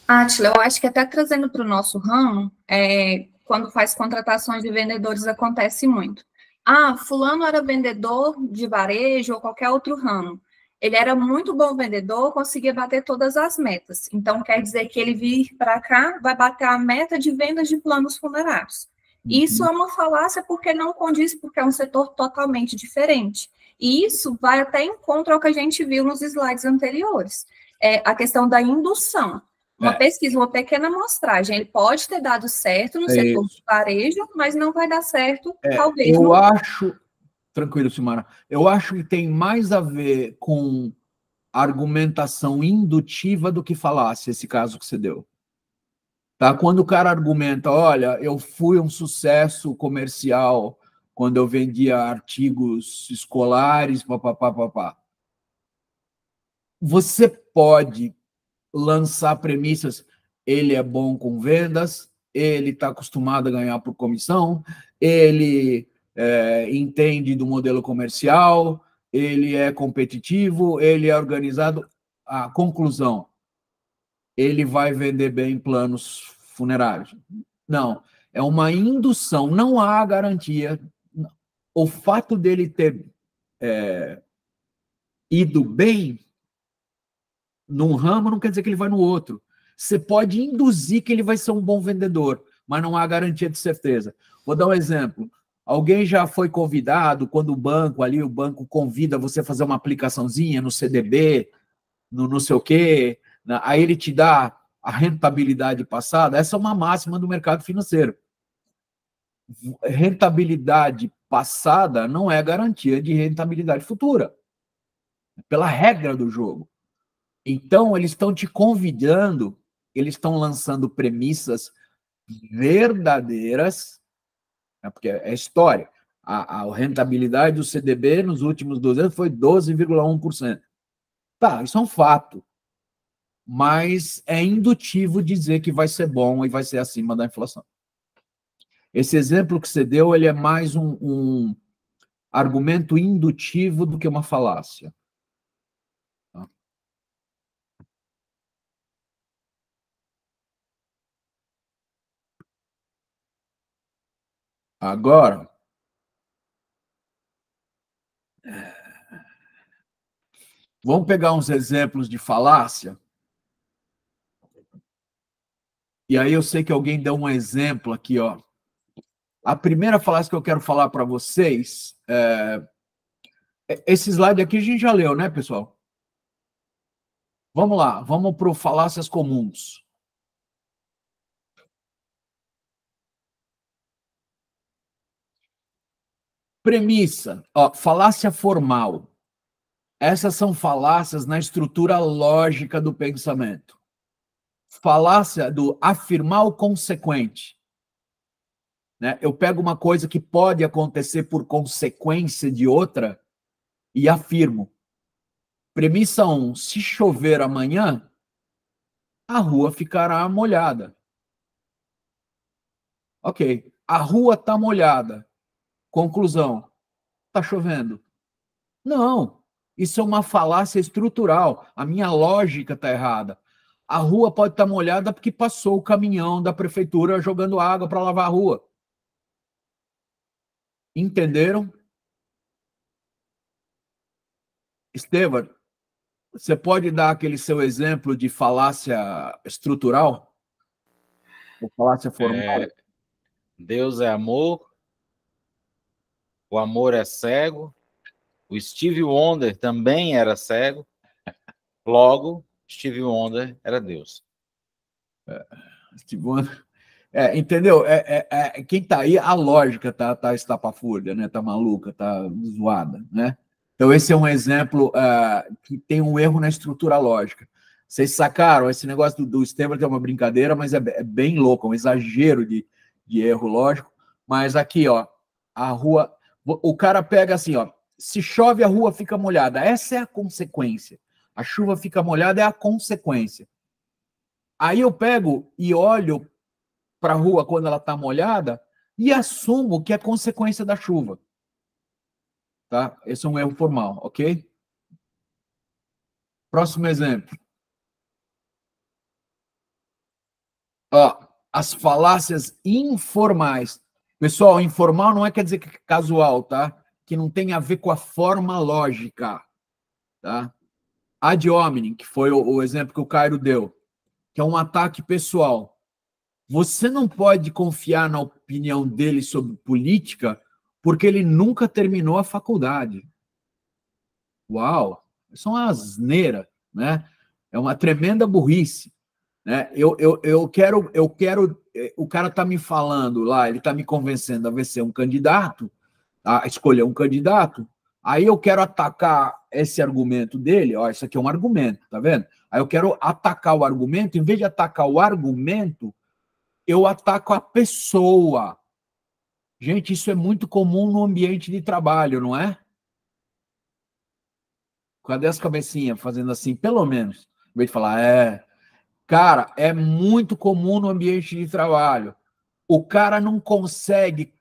Speaker 9: Átila, eu acho que até trazendo para o nosso ramo, quando faz contratações de vendedores, acontece muito. Fulano era vendedor de varejo ou qualquer outro ramo. Ele era muito bom vendedor, conseguia bater todas as metas. Então, quer dizer que ele vir para cá, vai bater a meta de vendas de planos funerários. Isso é uma falácia porque não condiz, porque é um setor totalmente diferente. E isso vai até em contra ao que a gente viu nos slides anteriores. A questão da indução. Uma pesquisa, uma pequena amostragem, ele pode ter dado certo no setor de varejo, mas não vai dar certo, talvez.
Speaker 1: Eu acho, tranquilo, Simara, eu acho que tem mais a ver com argumentação indutiva do que falácia, esse caso que você deu. Tá? Quando o cara argumenta, olha, eu fui um sucesso comercial quando eu vendia artigos escolares, papapá. Você pode lançar premissas, ele é bom com vendas, ele está acostumado a ganhar por comissão, ele entende do modelo comercial, ele é competitivo, ele é organizado. A conclusão, ele vai vender bem planos funerários. Não, é uma indução, não há garantia. o fato dele ter ido bem num ramo não quer dizer que ele vai no outro. Você pode induzir que ele vai ser um bom vendedor, mas não há garantia de certeza. Vou dar um exemplo. Alguém já foi convidado, quando o banco convida você a fazer uma aplicaçãozinha no CDB, no não sei o quê, aí ele te dá a rentabilidade passada. Essa é uma máxima do mercado financeiro. Rentabilidade passada não é garantia de rentabilidade futura, pela regra do jogo. Então, eles estão te convidando, eles estão lançando premissas verdadeiras, né, porque é história. A rentabilidade do CDB nos últimos 2 anos foi 12,1%. Tá, isso é um fato. Mas é indutivo dizer que vai ser bom e vai ser acima da inflação. Esse exemplo que você deu, ele é mais um argumento indutivo do que uma falácia. Agora, vamos pegar uns exemplos de falácia. E aí eu sei que alguém deu um exemplo aqui, ó. A primeira falácia que eu quero falar para vocês, esse slide aqui a gente já leu, né, pessoal? Vamos lá, vamos para o falácias comuns. Premissa, ó, falácia formal. Essas são falácias na estrutura lógica do pensamento. Falácia do afirmar o consequente. Né? Eu pego uma coisa que pode acontecer por consequência de outra e afirmo. Premissa 1, se chover amanhã, a rua ficará molhada. Ok, a rua está molhada. Conclusão, está chovendo. Não, isso é uma falácia estrutural. A minha lógica está errada. A rua pode estar molhada porque passou o caminhão da prefeitura jogando água para lavar a rua. Entenderam? Estevam, você pode dar aquele seu exemplo de falácia estrutural? Ou falácia formal?
Speaker 5: Deus é amor, o amor é cego, o Stevie Wonder também era cego, logo, Stevie Wonder era Deus.
Speaker 1: Stevie Wonder... entendeu? Quem tá aí, a lógica tá estapafúrdia, né? Tá maluca, tá zoada, né? Então, esse é um exemplo que tem um erro na estrutura lógica. Vocês sacaram? Esse negócio do Esteban é uma brincadeira, mas é bem louco, um exagero de erro lógico. Mas aqui, ó, a rua... O cara pega assim, ó, se chove, a rua fica molhada. Essa é a consequência. A chuva fica molhada é a consequência. Aí eu pego e olho para a rua quando ela está molhada e assumo que é consequência da chuva. Tá? Esse é um erro formal, ok? Próximo exemplo. Ó, as falácias informais. Pessoal, informal não quer dizer que é casual, tá? Que não tem a ver com a forma lógica, tá? Ad hominem, que foi o exemplo que o Cairo deu, que é um ataque pessoal. Você não pode confiar na opinião dele sobre política porque ele nunca terminou a faculdade. Uau! Isso é uma asneira, né? É uma tremenda burrice. Né? Eu quero... O cara está me falando lá, ele está me convencendo a ser um candidato, a escolher um candidato, aí eu quero atacar esse argumento dele, ó, isso aqui é um argumento, tá vendo? Aí eu quero atacar o argumento, em vez de atacar o argumento, eu ataco a pessoa. Gente, isso é muito comum no ambiente de trabalho, não é? Cadê as cabecinhas fazendo assim, pelo menos? Em vez de falar, cara, é muito comum no ambiente de trabalho. O cara não consegue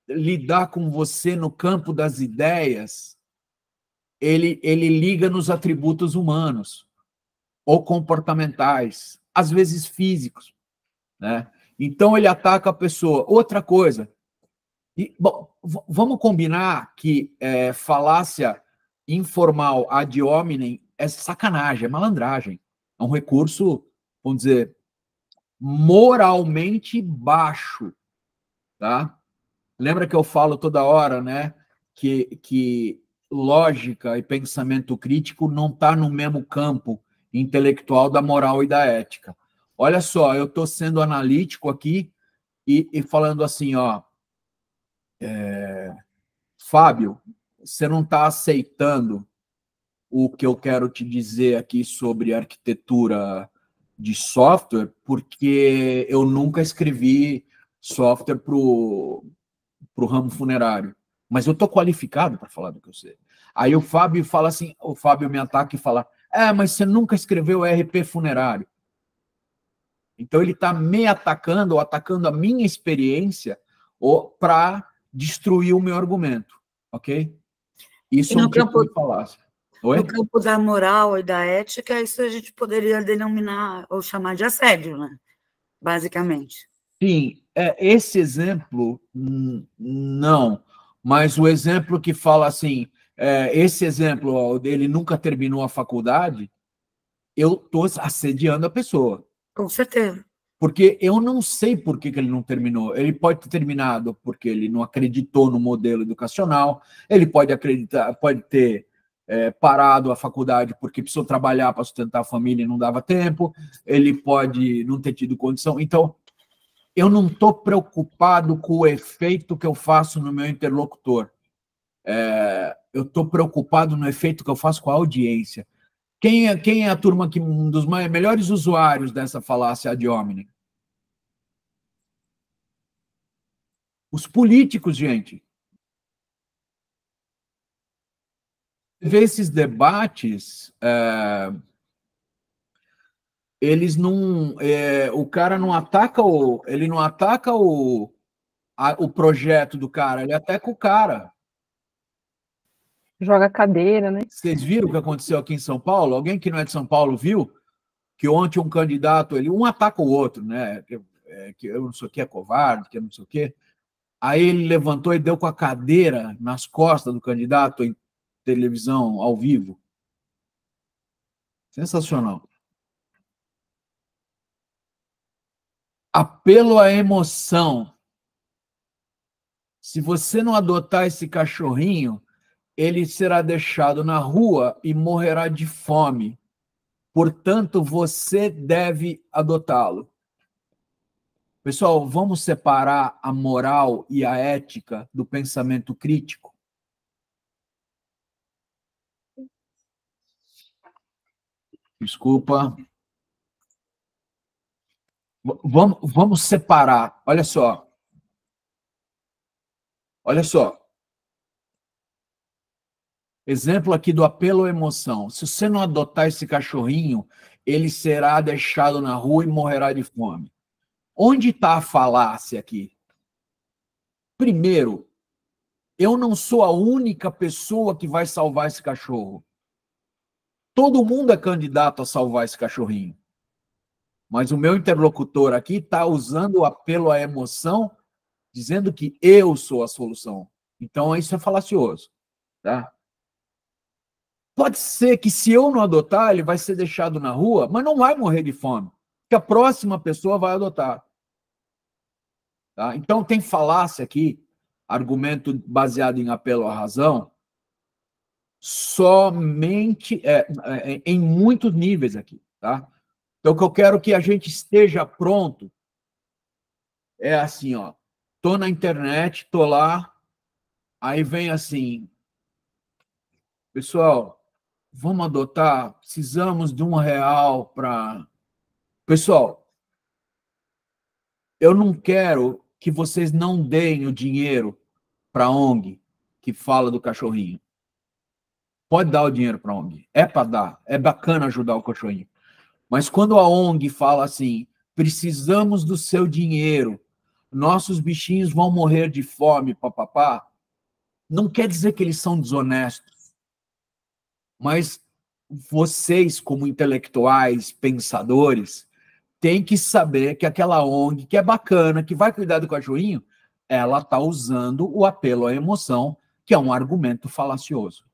Speaker 1: lidar com você no campo das ideias, ele liga nos atributos humanos ou comportamentais, às vezes físicos, né? Então ele ataca a pessoa. Outra coisa, E, bom, vamos combinar que falácia informal ad hominem é sacanagem, é malandragem. É um recurso, vamos dizer, moralmente baixo, tá? Lembra que eu falo toda hora, né, que lógica e pensamento crítico não está no mesmo campo intelectual da moral e da ética. Olha só, eu estou sendo analítico aqui e falando assim, ó, Fábio, você não está aceitando o que eu quero te dizer aqui sobre arquitetura de software, porque eu nunca escrevi software para o ramo funerário, mas eu estou qualificado para falar do que eu sei. Aí o Fábio fala assim, o Fábio me ataca e fala, mas você nunca escreveu RP funerário. Então ele está me atacando, ou atacando a minha experiência, para destruir o meu argumento, ok? Isso é um tipo de falácia. Oi?
Speaker 3: No campo da moral e da ética, isso a gente poderia denominar ou chamar de assédio, né? Basicamente.
Speaker 1: Sim, esse exemplo, não. Mas o exemplo que fala assim, esse exemplo, ó, ele nunca terminou a faculdade, eu estou assediando a pessoa.
Speaker 3: Com certeza.
Speaker 1: Porque eu não sei por que ele não terminou. Ele pode ter terminado porque ele não acreditou no modelo educacional, ele pode ter parado a faculdade porque precisou trabalhar para sustentar a família e não dava tempo, ele pode não ter tido condição. Então, eu não estou preocupado com o efeito que eu faço no meu interlocutor. Eu estou preocupado no efeito que eu faço com a audiência. Quem é a turma que um dos melhores usuários dessa falácia ad hominem? Os políticos, gente. Vê esses debates, eles não, o cara não ataca ele não ataca o projeto do cara, ele ataca o cara.
Speaker 10: Joga cadeira, né?
Speaker 1: Vocês viram o que aconteceu aqui em São Paulo? Alguém que não é de São Paulo viu que ontem um candidato, um ataca o outro, né? Que eu não sei o que é covarde, que eu não sei o que. Aí ele levantou e deu com a cadeira nas costas do candidato em televisão ao vivo. Sensacional. Apelo à emoção. Se você não adotar esse cachorrinho, ele será deixado na rua e morrerá de fome. Portanto, você deve adotá-lo. Pessoal, vamos separar a moral e a ética do pensamento crítico? Desculpa. Vamos separar. Olha só. Olha só. Exemplo aqui do apelo à emoção. Se você não adotar esse cachorrinho, ele será deixado na rua e morrerá de fome. Onde está a falácia aqui? Primeiro, eu não sou a única pessoa que vai salvar esse cachorro. Todo mundo é candidato a salvar esse cachorrinho. Mas o meu interlocutor aqui está usando o apelo à emoção, dizendo que eu sou a solução. Então, isso é falacioso. Tá? Pode ser que, se eu não adotar, ele vai ser deixado na rua, mas não vai morrer de fome, porque a próxima pessoa vai adotar. Tá? Então, tem falácia aqui, argumento baseado em apelo à razão, somente em muitos níveis aqui. Tá? Então, o que eu quero que a gente esteja pronto é assim, ó. Tô na internet, tô lá, aí vem assim, pessoal, vamos adotar, precisamos de R$1 para... Pessoal, eu não quero que vocês não deem o dinheiro para a ONG que fala do cachorrinho. Pode dar o dinheiro para a ONG, é para dar, é bacana ajudar o cachorrinho. Mas quando a ONG fala assim, precisamos do seu dinheiro, nossos bichinhos vão morrer de fome, papapá, não quer dizer que eles são desonestos. Mas vocês, como intelectuais, pensadores, têm que saber que aquela ONG, que é bacana, que vai cuidar do cachorrinho, ela está usando o apelo à emoção, que é um argumento falacioso.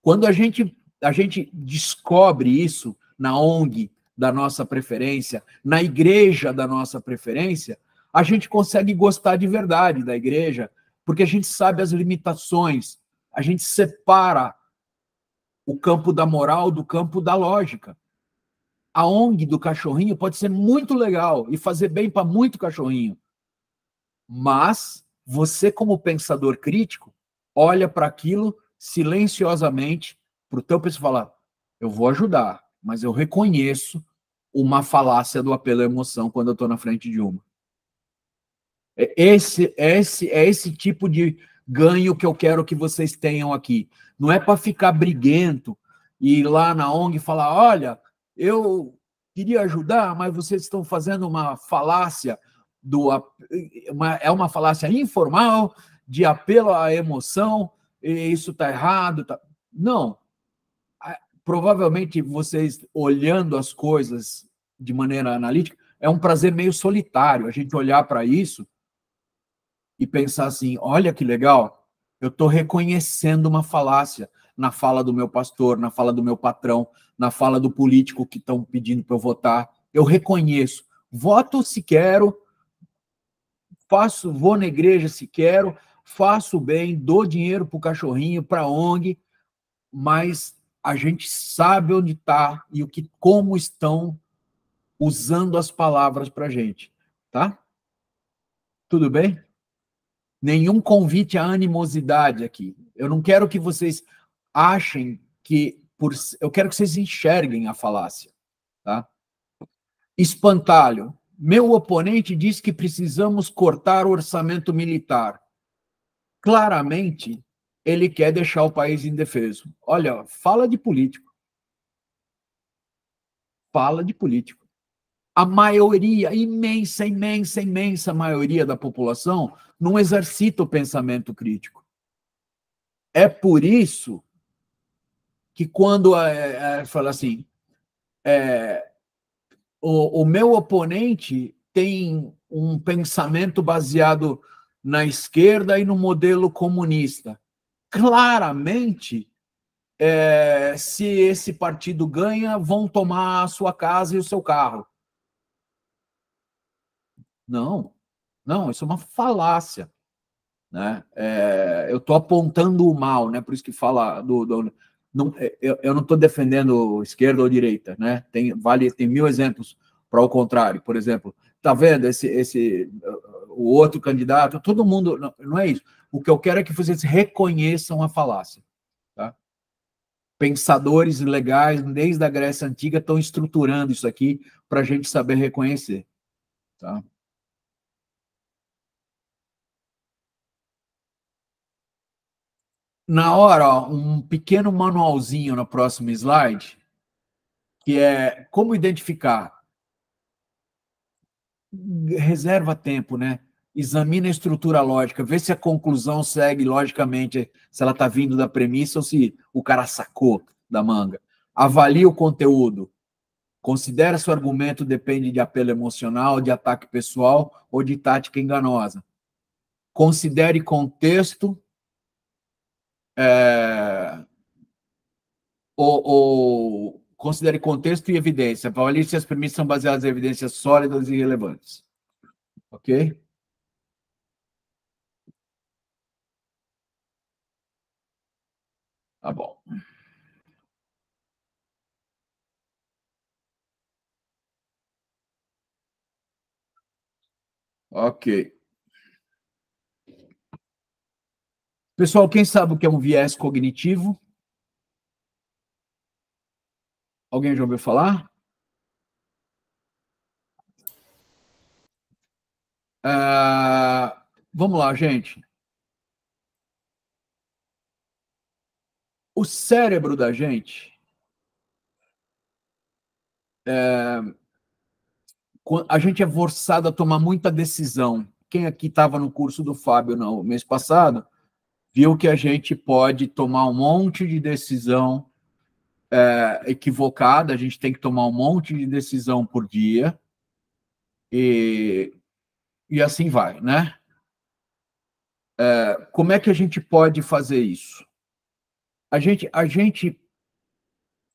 Speaker 1: Quando a gente descobre isso na ONG da nossa preferência, na igreja da nossa preferência, a gente consegue gostar de verdade da igreja, porque a gente sabe as limitações, a gente separa o campo da moral do campo da lógica. A ONG do cachorrinho pode ser muito legal e fazer bem para muito cachorrinho, mas você, como pensador crítico, olha para aquilo silenciosamente, para o teu pensamento e fala, eu vou ajudar, mas eu reconheço uma falácia do apelo à emoção quando eu estou na frente de uma. Esse tipo de ganho que eu quero que vocês tenham aqui. Não é para ficar briguento e ir lá na ONG e falar, olha, eu queria ajudar, mas vocês estão fazendo uma falácia, é uma falácia informal de apelo à emoção, e isso está errado. Tá... Não. Provavelmente vocês, olhando as coisas de maneira analítica, é um prazer meio solitário, a gente olhar para isso e pensar assim, olha que legal, eu estou reconhecendo uma falácia na fala do meu pastor, na fala do meu patrão, na fala do político que estão pedindo para eu votar. Eu reconheço. Voto se quero, vou na igreja se quero, faço bem, dou dinheiro para o cachorrinho, para a ONG, mas a gente sabe onde está e como estão usando as palavras para a gente, tá? Tudo bem? Nenhum convite à animosidade aqui. Eu não quero que vocês achem que... Eu quero que vocês enxerguem a falácia, tá? Espantalho. Meu oponente diz que precisamos cortar o orçamento militar. Claramente, ele quer deixar o país indefeso. Olha, fala de político. Fala de político. A maioria, imensa maioria da população não exercita o pensamento crítico. É por isso que quando fala assim, o meu oponente tem um pensamento baseado na esquerda e no modelo comunista. Claramente, se esse partido ganha, vão tomar a sua casa e o seu carro. Não, isso é uma falácia. Né? Eu estou apontando o mal, né? Por isso que fala eu não estou defendendo esquerda ou direita, né? Tem 1000 exemplos para o contrário. Por exemplo, tá vendo o outro candidato? Todo mundo não é isso. O que eu quero é que vocês reconheçam a falácia. Tá? Pensadores legais desde a Grécia Antiga estão estruturando isso aqui para a gente saber reconhecer. Tá? Na hora, ó, um pequeno manualzinho no próximo slide, que é como identificar. Reserva tempo, né? Examina a estrutura lógica, vê se a conclusão segue logicamente, se ela está vindo da premissa ou se o cara sacou da manga. Avalie o conteúdo. Considera se o argumento depende de apelo emocional, de ataque pessoal ou de tática enganosa. Considere contexto, considere contexto e evidência. Avalie se as premissas são baseadas em evidências sólidas e relevantes. Ok? Tá bom. Ok. Pessoal, quem sabe o que é um viés cognitivo? Alguém já ouviu falar? Vamos lá, gente. O cérebro da gente... a gente é forçado a tomar muita decisão. Quem aqui estava no curso do Fábio no mês passado, viu que a gente pode tomar um monte de decisão equivocada, a gente tem que tomar um monte de decisão por dia, e assim vai, né? Como é que a gente pode fazer isso? A gente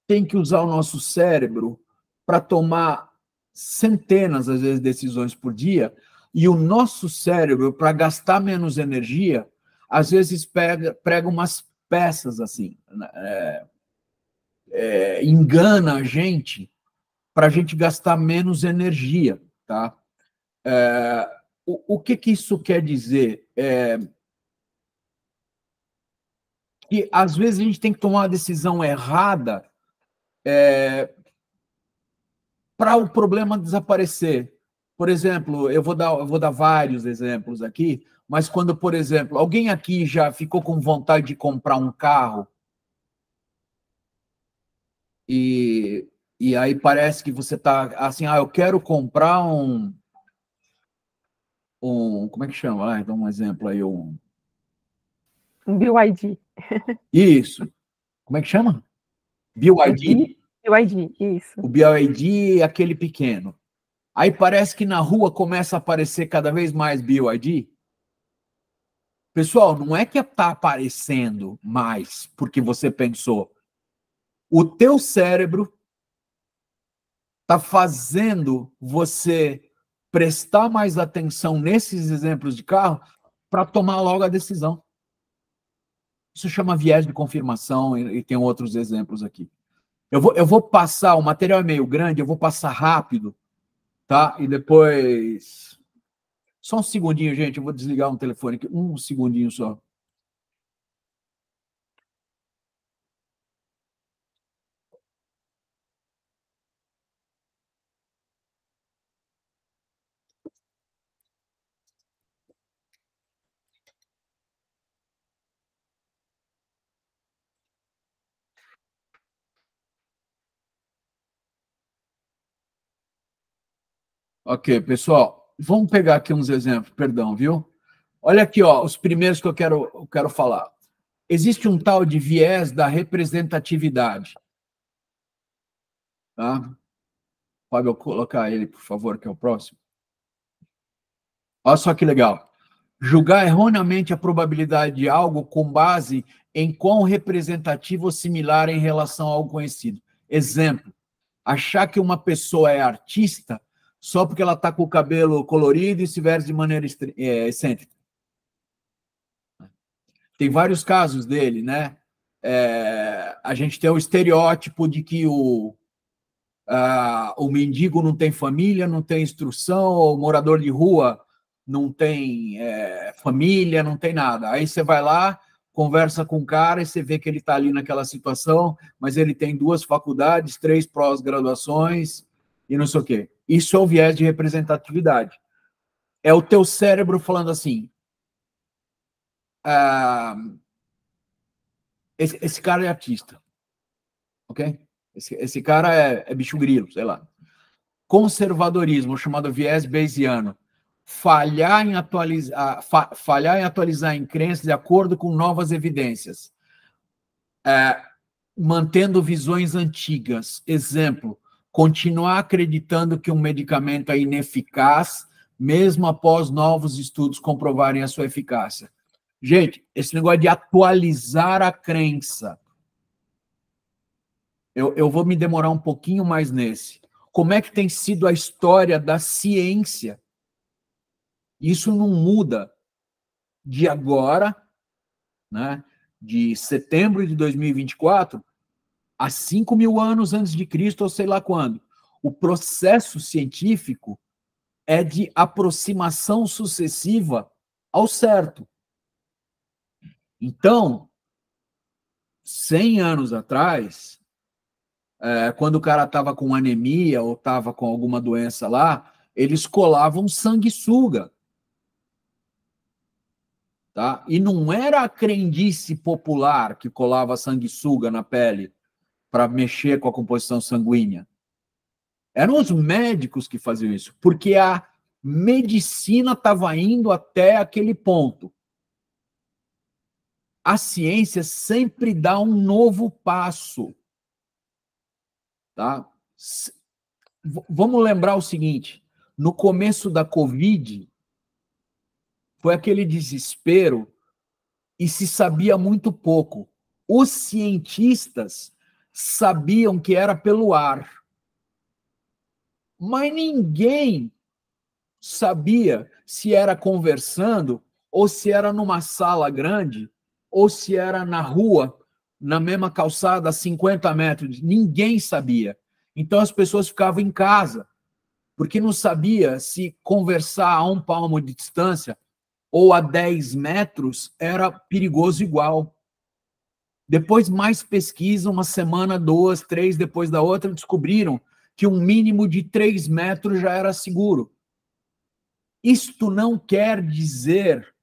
Speaker 1: tem que usar o nosso cérebro para tomar centenas, às vezes, decisões por dia, e o nosso cérebro, para gastar menos energia, às vezes prega umas peças assim, engana a gente para a gente gastar menos energia, tá? O que isso quer dizer? Que às vezes a gente tem que tomar uma decisão errada para o problema desaparecer. Por exemplo, eu vou dar vários exemplos aqui, mas quando, por exemplo, alguém aqui já ficou com vontade de comprar um carro e aí parece que você está assim, eu quero comprar um como é que chama? Dá um exemplo aí, um
Speaker 10: BYD.
Speaker 1: Isso. Como é que chama? BYD?
Speaker 10: BYD, isso.
Speaker 1: O BYD é aquele pequeno. Aí parece que na rua começa a aparecer cada vez mais BYD. Pessoal, não é que está aparecendo mais porque você pensou. O teu cérebro está fazendo você prestar mais atenção nesses exemplos de carro para tomar logo a decisão. Isso chama viés de confirmação e tem outros exemplos aqui. Eu vou passar, o material é meio grande, eu vou passar rápido, tá? E depois... Só um segundinho, gente, eu vou desligar um telefone aqui, um segundinho só. Ok, pessoal, vamos pegar aqui uns exemplos, perdão, viu? Olha aqui, ó, os primeiros que eu quero falar. Existe um tal de viés da representatividade. Tá? Pode eu colocar ele, por favor, que é o próximo. Olha só que legal. Julgar erroneamente a probabilidade de algo com base em quão representativo ou similar em relação a algo conhecido. Exemplo, achar que uma pessoa é artista só porque ela está com o cabelo colorido e se veste de maneira excêntrica. Tem vários casos dele, né? A gente tem o estereótipo de que o mendigo não tem família, não tem instrução, o morador de rua não tem família, não tem nada. Aí você vai lá, conversa com o cara e você vê que ele está ali naquela situação, mas ele tem 2 faculdades, 3 pós-graduações e não sei o quê. Isso é o viés de representatividade. É o teu cérebro falando assim, esse cara é artista, ok? Esse cara é bicho grilo, sei lá. Conservadorismo, chamado viés bayesiano. Falhar em atualizar em crenças de acordo com novas evidências. Mantendo visões antigas. Exemplo, continuar acreditando que um medicamento é ineficaz, mesmo após novos estudos comprovarem a sua eficácia. Gente, esse negócio de atualizar a crença, eu vou me demorar um pouquinho mais nesse. Como é que tem sido a história da ciência? Isso não muda de agora, né, de setembro de 2024, a 5.000 anos antes de Cristo, ou sei lá quando. O processo científico é de aproximação sucessiva ao certo. Então, 100 anos atrás, quando o cara estava com anemia ou estava com alguma doença lá, eles colavam sanguessuga. Tá? E não era a crendice popular que colava sanguessuga na pele para mexer com a composição sanguínea. Eram os médicos que faziam isso, porque a medicina estava indo até aquele ponto. A ciência sempre dá um novo passo. Tá? Vamos lembrar o seguinte, no começo da Covid, foi aquele desespero e se sabia muito pouco. Os cientistas sabiam que era pelo ar, mas ninguém sabia se era conversando, ou se era numa sala grande, ou se era na rua, na mesma calçada, a 50 metros. Ninguém sabia. Então as pessoas ficavam em casa, porque não sabia se conversar a 1 palmo de distância ou a 10 metros era perigoso igual. Depois, mais pesquisa, 1 semana, 2, 3, depois da outra, descobriram que um mínimo de 3 metros já era seguro. Isto não quer dizer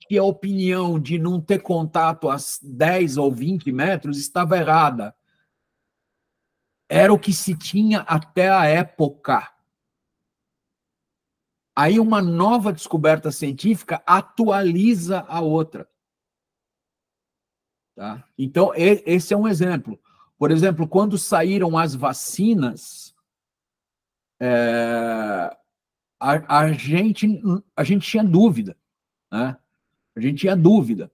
Speaker 1: que a opinião de não ter contato a 10 ou 20 metros estava errada. Era o que se tinha até a época. Aí uma nova descoberta científica atualiza a outra. Tá? Então, esse é um exemplo. Por exemplo, quando saíram as vacinas, a gente tinha dúvida. Né? A gente tinha dúvida.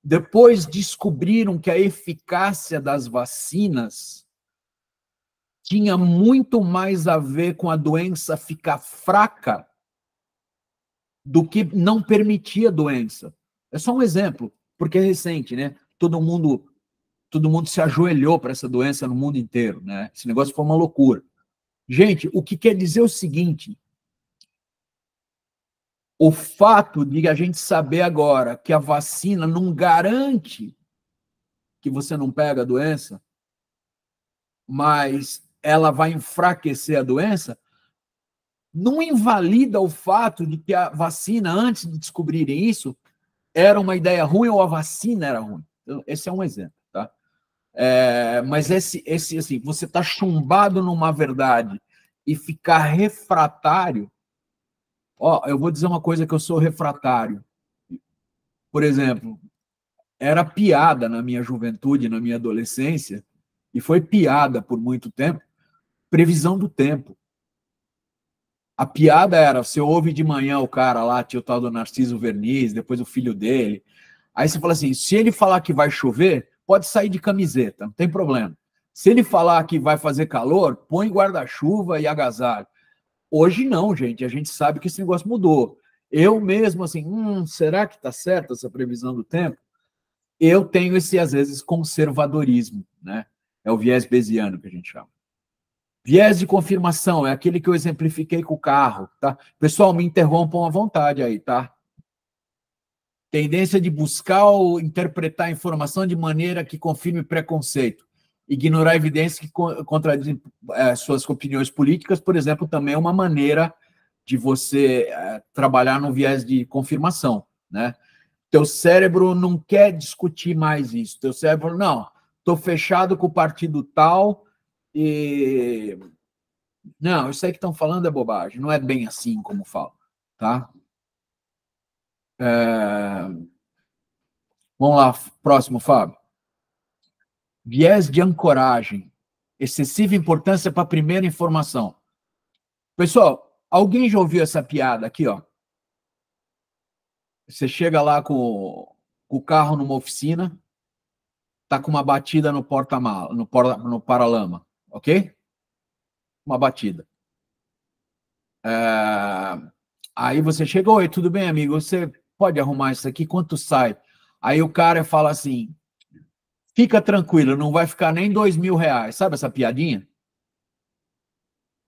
Speaker 1: Depois descobriram que a eficácia das vacinas tinha muito mais a ver com a doença ficar fraca do que não permitir a doença. É só um exemplo, porque é recente, né? Todo mundo se ajoelhou para essa doença no mundo inteiro, né? Esse negócio foi uma loucura. Gente, o que quer dizer o seguinte: o fato de a gente saber agora que a vacina não garante que você não pega a doença, mas ela vai enfraquecer a doença, não invalida o fato de que a vacina, antes de descobrirem isso, era uma ideia ruim ou a vacina era ruim. Então, esse é um exemplo, tá? Mas assim, você está chumbado numa verdade e ficar refratário. Ó, eu vou dizer uma coisa que eu sou refratário. Por exemplo, era piada na minha juventude, na minha adolescência, e foi piada por muito tempo, previsão do tempo. A piada era, você ouve de manhã o cara lá, tinha o tal do Narciso Verniz, depois o filho dele. Aí você fala assim, se ele falar que vai chover, pode sair de camiseta, não tem problema. Se ele falar que vai fazer calor, põe guarda-chuva e agasalho. Hoje não, gente, a gente sabe que esse negócio mudou. Eu mesmo, assim, será que está certa essa previsão do tempo? Eu tenho esse, às vezes, conservadorismo, né? É o viés bayesiano que a gente chama. Viés de confirmação é aquele que eu exemplifiquei com o carro, tá? Pessoal, me interrompam à vontade aí, tá? Tendência de buscar ou interpretar a informação de maneira que confirme preconceito. Ignorar evidências que contradizem suas opiniões políticas, por exemplo, também é uma maneira de você trabalhar no viés de confirmação, né? Teu cérebro não quer discutir mais isso. Teu cérebro, não, estou fechado com o partido tal e... Não, isso aí que estão falando é bobagem. Não é bem assim como falo, tá? Vamos lá, próximo, Fábio. Viés de ancoragem. Excessiva importância para a primeira informação. Pessoal, alguém já ouviu essa piada aqui, ó? Você chega lá com o carro numa oficina, tá com uma batida no porta-mala, no paralama, ok? Uma batida. Aí você chega, oi, tudo bem, amigo? Você pode arrumar isso aqui? Quanto sai? Aí o cara fala assim, fica tranquilo, não vai ficar nem R$2.000. Sabe essa piadinha?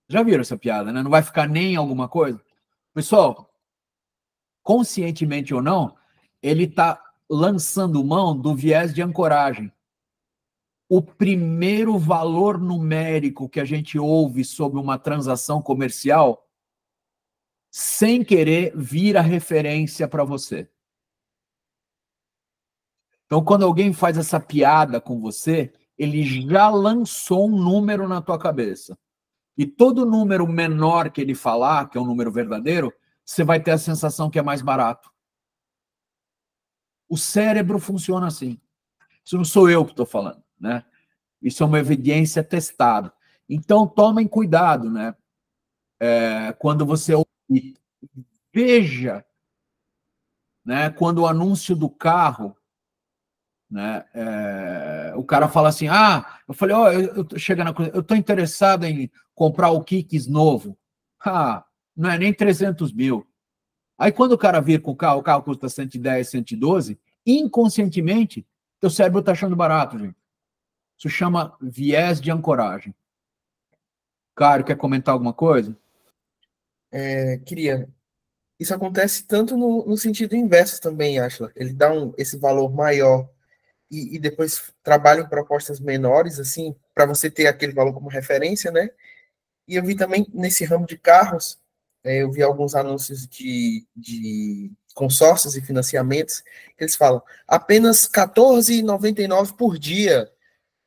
Speaker 1: Já viram essa piada, né? Não vai ficar nem alguma coisa? Pessoal, conscientemente ou não, ele está lançando mão do viés de ancoragem. O primeiro valor numérico que a gente ouve sobre uma transação comercial, sem querer, vira referência para você. Então, quando alguém faz essa piada com você, ele já lançou um número na tua cabeça. E todo número menor que ele falar, que é um número verdadeiro, você vai ter a sensação que é mais barato. O cérebro funciona assim. Isso não sou eu que estou falando, né? Isso é uma evidência testada. Então, tomem cuidado, né? Quando você ouvir veja, né, quando o anúncio do carro, né, o cara fala assim, eu falei, eu tô chegando eu estou interessado em comprar o Kicks novo. Não é nem 300 mil. Aí quando o cara vir com o carro custa 110, 112, inconscientemente, teu cérebro está achando barato, gente. Isso chama viés de ancoragem. Cário, quer comentar alguma coisa?
Speaker 6: Queria. Isso acontece tanto no sentido inverso também, Ashla. Ele dá esse valor maior e depois trabalha em propostas menores, assim, para você ter aquele valor como referência, né? E eu vi também nesse ramo de carros, eu vi alguns anúncios de consórcios e financiamentos, que eles falam apenas R$14,99 por dia.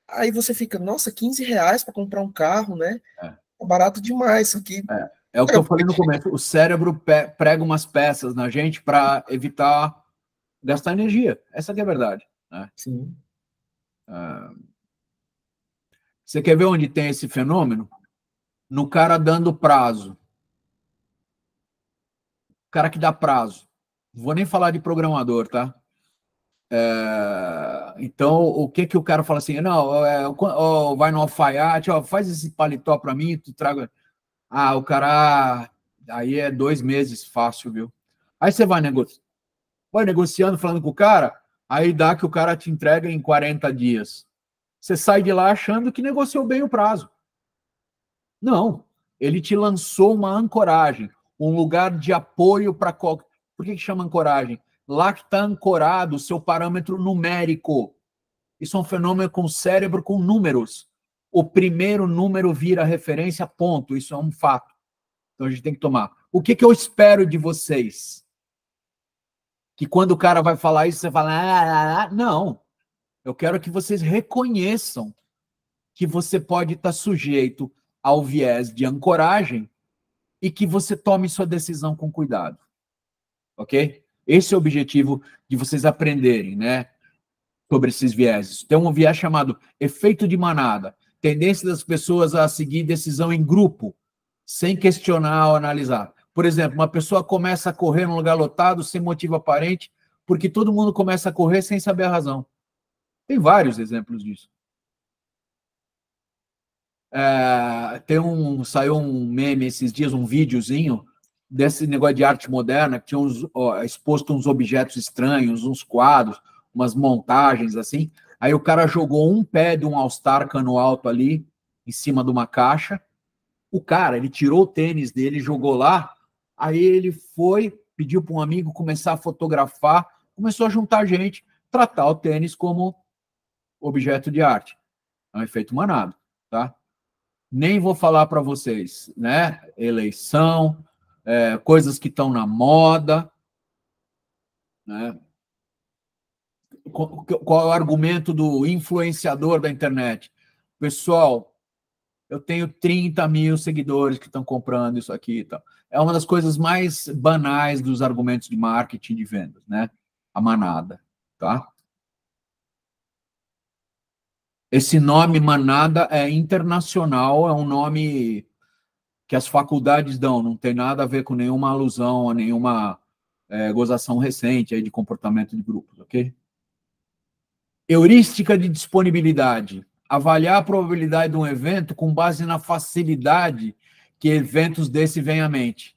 Speaker 6: Aí você fica, nossa, R$15 para comprar um carro, né? É barato demais isso aqui.
Speaker 1: É o que eu falei no começo, o cérebro prega umas peças na gente para evitar gastar energia. Essa que é a verdade. Né?
Speaker 6: Sim.
Speaker 1: Você quer ver onde tem esse fenômeno? No cara dando prazo. O cara que dá prazo. Não vou nem falar de programador, tá? Então, o que o cara fala assim? Não, vai no alfaiate, faz esse paletó para mim, tu traga... o cara... Aí é 2 meses fácil, viu? Aí você vai negociando, falando com o cara, aí dá que o cara te entrega em 40 dias. Você sai de lá achando que negociou bem o prazo. Não. Ele te lançou uma ancoragem, um lugar de apoio para... Por que chama ancoragem? Lá que está ancorado o seu parâmetro numérico. Isso é um fenômeno com o cérebro com números. O primeiro número vira referência, ponto. Isso é um fato. Então a gente tem que tomar. O que eu espero de vocês? Que quando o cara vai falar isso, você fala... Não. Eu quero que vocês reconheçam que você pode estar sujeito ao viés de ancoragem e que você tome sua decisão com cuidado. Ok? Esse é o objetivo de vocês aprenderem, né? Sobre esses vieses. Tem um viés chamado efeito de manada. Tendência das pessoas a seguir decisão em grupo, sem questionar ou analisar. Por exemplo, uma pessoa começa a correr num lugar lotado, sem motivo aparente, porque todo mundo começa a correr sem saber a razão. Tem vários exemplos disso. Saiu um meme esses dias, um videozinho, desse negócio de arte moderna, que tinha exposto uns objetos estranhos, uns quadros, umas montagens assim. Aí o cara jogou um pé de um All-Star cano alto ali, em cima de uma caixa. O cara, ele tirou o tênis dele, jogou lá, aí ele foi, pediu para um amigo começar a fotografar, começou a juntar gente, tratar o tênis como objeto de arte. É um efeito manado, tá? Nem vou falar para vocês, né? Eleição, coisas que estão na moda, né? Qual é o argumento do influenciador da internet? Pessoal, eu tenho 30 mil seguidores que estão comprando isso aqui e tal. É uma das coisas mais banais dos argumentos de marketing de vendas, né? A manada, tá? Esse nome manada é internacional, é um nome que as faculdades dão, não tem nada a ver com nenhuma alusão a nenhuma gozação recente aí de comportamento de grupos, ok? Heurística de disponibilidade. Avaliar a probabilidade de um evento com base na facilidade que eventos desse vêm à mente.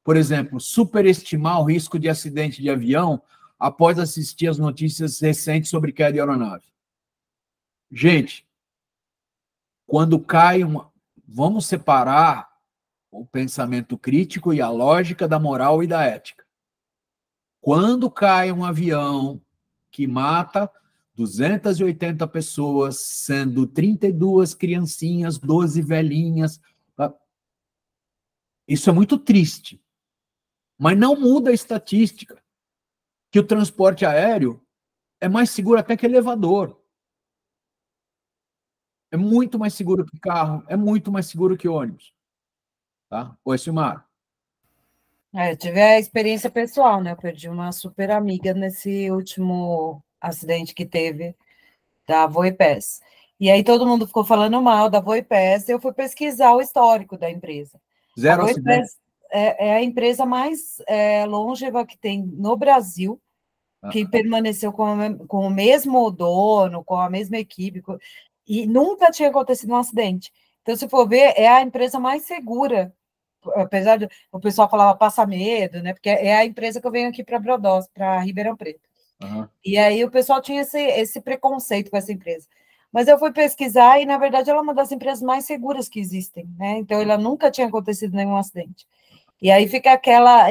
Speaker 1: Por exemplo, superestimar o risco de acidente de avião após assistir às notícias recentes sobre queda de aeronave. Gente, quando cai uma... Vamos separar o pensamento crítico e a lógica da moral e da ética. Quando cai um avião que mata 280 pessoas, sendo 32 criancinhas, 12 velhinhas, isso é muito triste. Mas não muda a estatística, que o transporte aéreo é mais seguro até que elevador. É muito mais seguro que carro, é muito mais seguro que ônibus. Tá? Oi, Silmar.
Speaker 3: Eu tive a experiência pessoal, né? Eu perdi uma super amiga nesse último acidente que teve da Voipes. E aí todo mundo ficou falando mal da Voipes, eu fui pesquisar o histórico da empresa.
Speaker 1: Zero acidente.
Speaker 3: é a empresa mais longeva que tem no Brasil, que permaneceu com o mesmo dono, com a mesma equipe, e nunca tinha acontecido um acidente. Então, se for ver, é a empresa mais segura, apesar de o pessoal falava passa medo, né? Porque é a empresa que eu venho aqui para Brodós, para Ribeirão Preto. E aí o pessoal tinha esse preconceito com essa empresa. Mas eu fui pesquisar e, na verdade, ela é uma das empresas mais seguras que existem, né? Então, ela nunca tinha acontecido nenhum acidente. E aí fica aquela...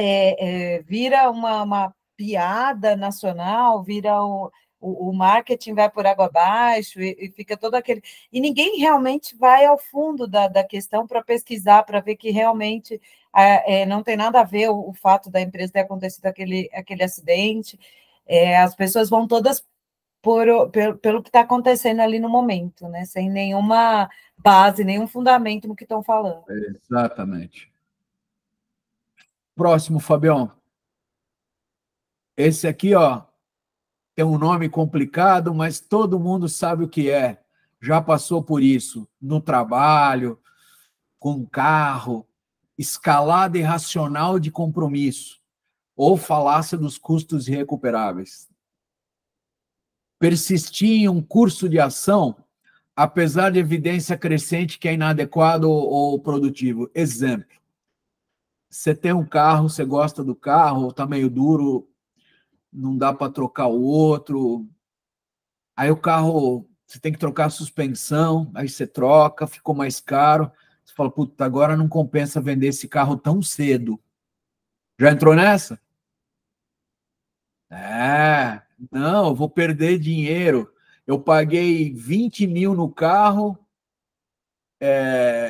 Speaker 3: vira uma piada nacional, vira o marketing vai por água abaixo e fica todo aquele... E ninguém realmente vai ao fundo da questão para pesquisar, para ver que realmente não tem nada a ver o fato da empresa ter acontecido aquele acidente. As pessoas vão todas pelo que está acontecendo ali no momento, né? Sem nenhuma base, nenhum fundamento no que estão falando.
Speaker 1: Exatamente. Próximo, Fabião. Esse aqui, ó, tem um nome complicado, mas todo mundo sabe o que é. Já passou por isso no trabalho, com carro, escalada irracional de compromisso ou falácia dos custos irrecuperáveis. Persistir em um curso de ação, apesar de evidência crescente que é inadequado ou produtivo. Exemplo. Você tem um carro, você gosta do carro, está meio duro, não dá para trocar o outro. Aí o carro, você tem que trocar a suspensão, aí você troca, ficou mais caro. Você fala, puta, agora não compensa vender esse carro tão cedo. Já entrou nessa? Não, eu vou perder dinheiro. Eu paguei 20 mil no carro,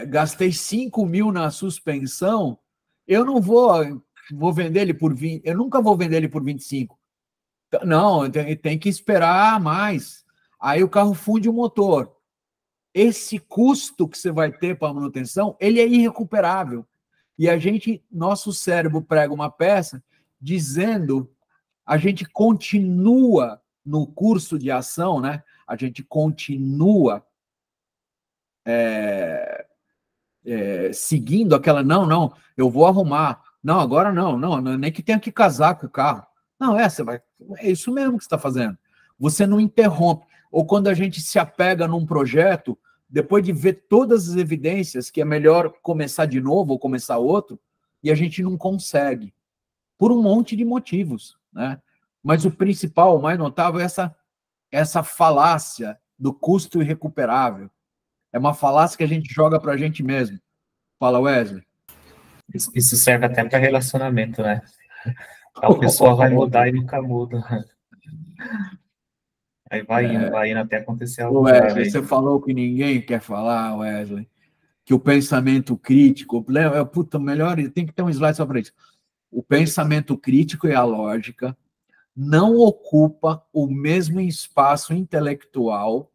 Speaker 1: gastei 5 mil na suspensão, eu não vou vender ele por 20, eu nunca vou vender ele por 25. Não, tem que esperar mais. Aí o carro funde o motor. Esse custo que você vai ter para a manutenção, ele é irrecuperável. E nosso cérebro prega uma peça dizendo, a gente continua no curso de ação, né? A gente continua seguindo aquela, não, eu vou arrumar. Não, agora não, nem que tenha que casar com o carro. Não, é isso mesmo que você está fazendo. Você não interrompe. Ou quando a gente se apega num projeto, depois de ver todas as evidências que é melhor começar de novo ou começar outro, e a gente não consegue, por um monte de motivos, né? Mas o principal, o mais notável, é essa falácia do custo irrecuperável. É uma falácia que a gente joga para a gente mesmo. Fala, Wesley.
Speaker 4: Isso serve até para relacionamento, né? A pessoa vai mudar e nunca muda. Aí vai indo até acontecer algo.
Speaker 1: Wesley, você falou que ninguém quer falar, Wesley, que o pensamento crítico... melhor, tem que ter um slide só para isso. O pensamento crítico e a lógica não ocupa o mesmo espaço intelectual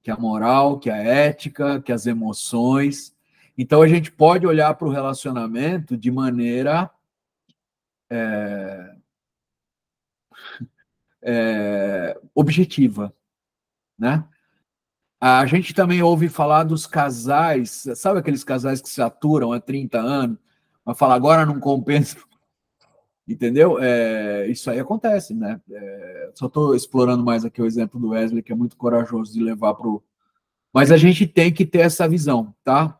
Speaker 1: que a moral, que a ética, que as emoções. Então, a gente pode olhar para o relacionamento de maneira objetiva, né? A gente também ouve falar dos casais, sabe aqueles casais que se aturam há 30 anos, mas fala, agora não compensa, entendeu? Isso aí acontece, né? Só estou explorando mais aqui o exemplo do Wesley, que é muito corajoso de levar para o... Mas a gente tem que ter essa visão, tá?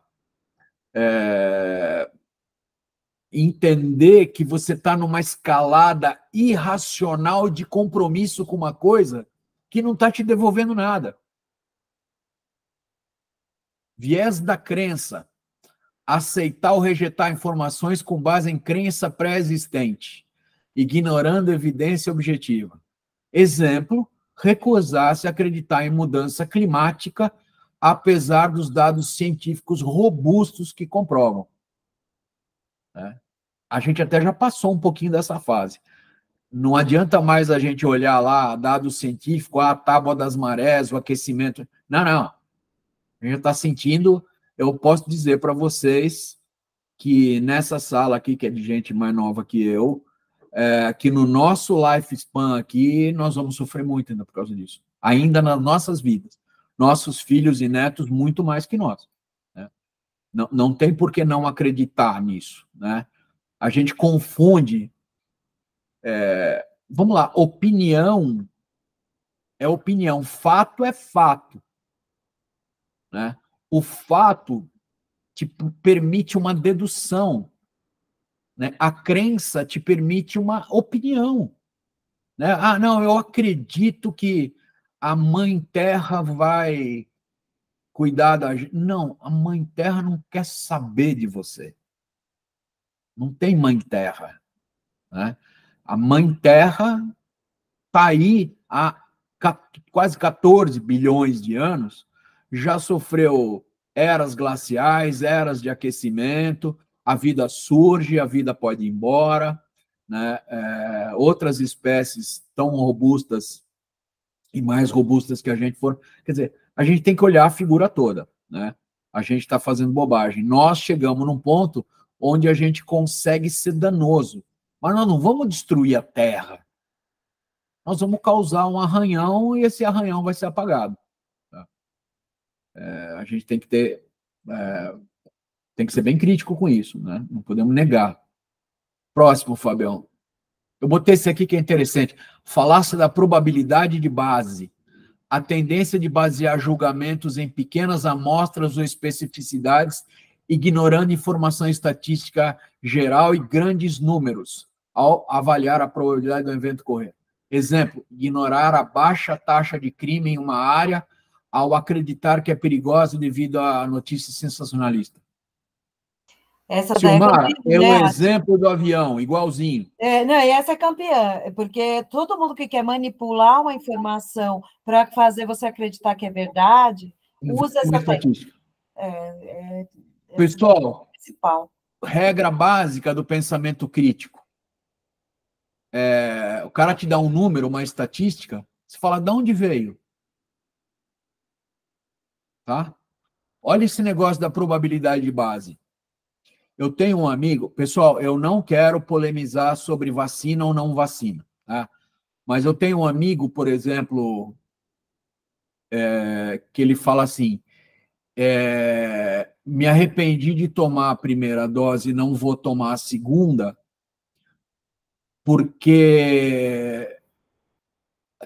Speaker 1: Entender que você está numa escalada irracional de compromisso com uma coisa que não está te devolvendo nada. Viés da crença. Aceitar ou rejeitar informações com base em crença pré-existente, ignorando evidência objetiva. Exemplo, recusar-se a acreditar em mudança climática, apesar dos dados científicos robustos que comprovam. A gente até já passou um pouquinho dessa fase. Não adianta mais a gente olhar lá, dados científicos, a tábua das marés, o aquecimento. Não. A gente está sentindo, eu posso dizer para vocês que nessa sala aqui, que é de gente mais nova que eu, que no nosso lifespan aqui, nós vamos sofrer muito ainda por causa disso. Ainda nas nossas vidas. Nossos filhos e netos, muito mais que nós. Né? Não tem por que não acreditar nisso. Né? A gente confunde. Vamos lá, opinião é opinião, fato é fato. Né? O fato te permite uma dedução. Né? A crença te permite uma opinião. Né? Ah, não, eu acredito que a Mãe Terra vai cuidar da gente. Não, a Mãe Terra não quer saber de você. Não tem Mãe Terra. Né? A Mãe Terra está aí há quase 14 bilhões de anos, já sofreu eras glaciais, eras de aquecimento, a vida surge, a vida pode ir embora, né? Outras espécies tão robustas e mais robustas que a gente for. Quer dizer, a gente tem que olhar a figura toda. Né? A gente está fazendo bobagem. Nós chegamos num ponto onde a gente consegue ser danoso, mas nós não vamos destruir a Terra. Nós vamos causar um arranhão e esse arranhão vai ser apagado. Tá? A gente tem que ter, tem que ser bem crítico com isso, né? Não podemos negar. Próximo, Fabião. Eu botei esse aqui que é interessante. Falácia da probabilidade de base. A tendência de basear julgamentos em pequenas amostras ou especificidades, ignorando informação estatística geral e grandes números, ao avaliar a probabilidade do evento ocorrer. Exemplo, ignorar a baixa taxa de crime em uma área ao acreditar que é perigosa devido à notícia sensacionalista.
Speaker 3: Essa
Speaker 1: Silmar,
Speaker 3: daí
Speaker 1: é o exemplo do avião, igualzinho.
Speaker 3: Não, e essa é campeã, porque todo mundo que quer manipular uma informação para fazer você acreditar que é verdade, usa essa técnica.
Speaker 1: Pessoal, regra básica do pensamento crítico. O cara te dá um número, uma estatística, você fala, de onde veio? Tá? Olha esse negócio da probabilidade de base. Eu tenho um amigo, pessoal, eu não quero polemizar sobre vacina ou não vacina, tá? Mas eu tenho um amigo, por exemplo, que ele fala assim, me arrependi de tomar a primeira dose e não vou tomar a segunda, porque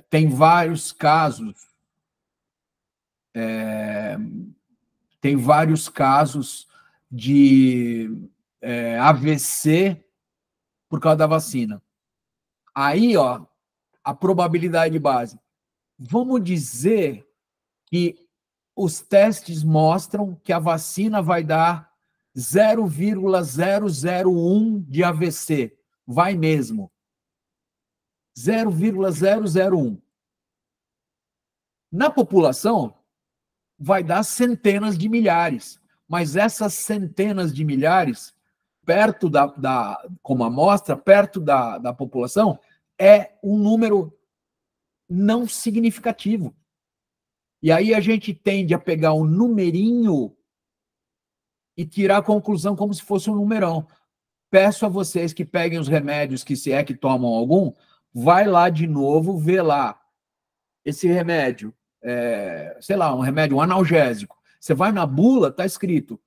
Speaker 1: tem vários casos de AVC por causa da vacina. Aí, ó, a probabilidade base. Vamos dizer que os testes mostram que a vacina vai dar 0,001 de AVC. Vai mesmo. 0,001. Na população, vai dar centenas de milhares. Mas essas centenas de milhares, perto como amostra, perto da população, é um número não significativo. E aí a gente tende a pegar um numerinho e tirar a conclusão como se fosse um numerão. Peço a vocês que peguem os remédios, que se é que tomam algum, vai lá de novo, vê lá esse remédio, sei lá, um remédio, um analgésico. Você vai na bula, está escrito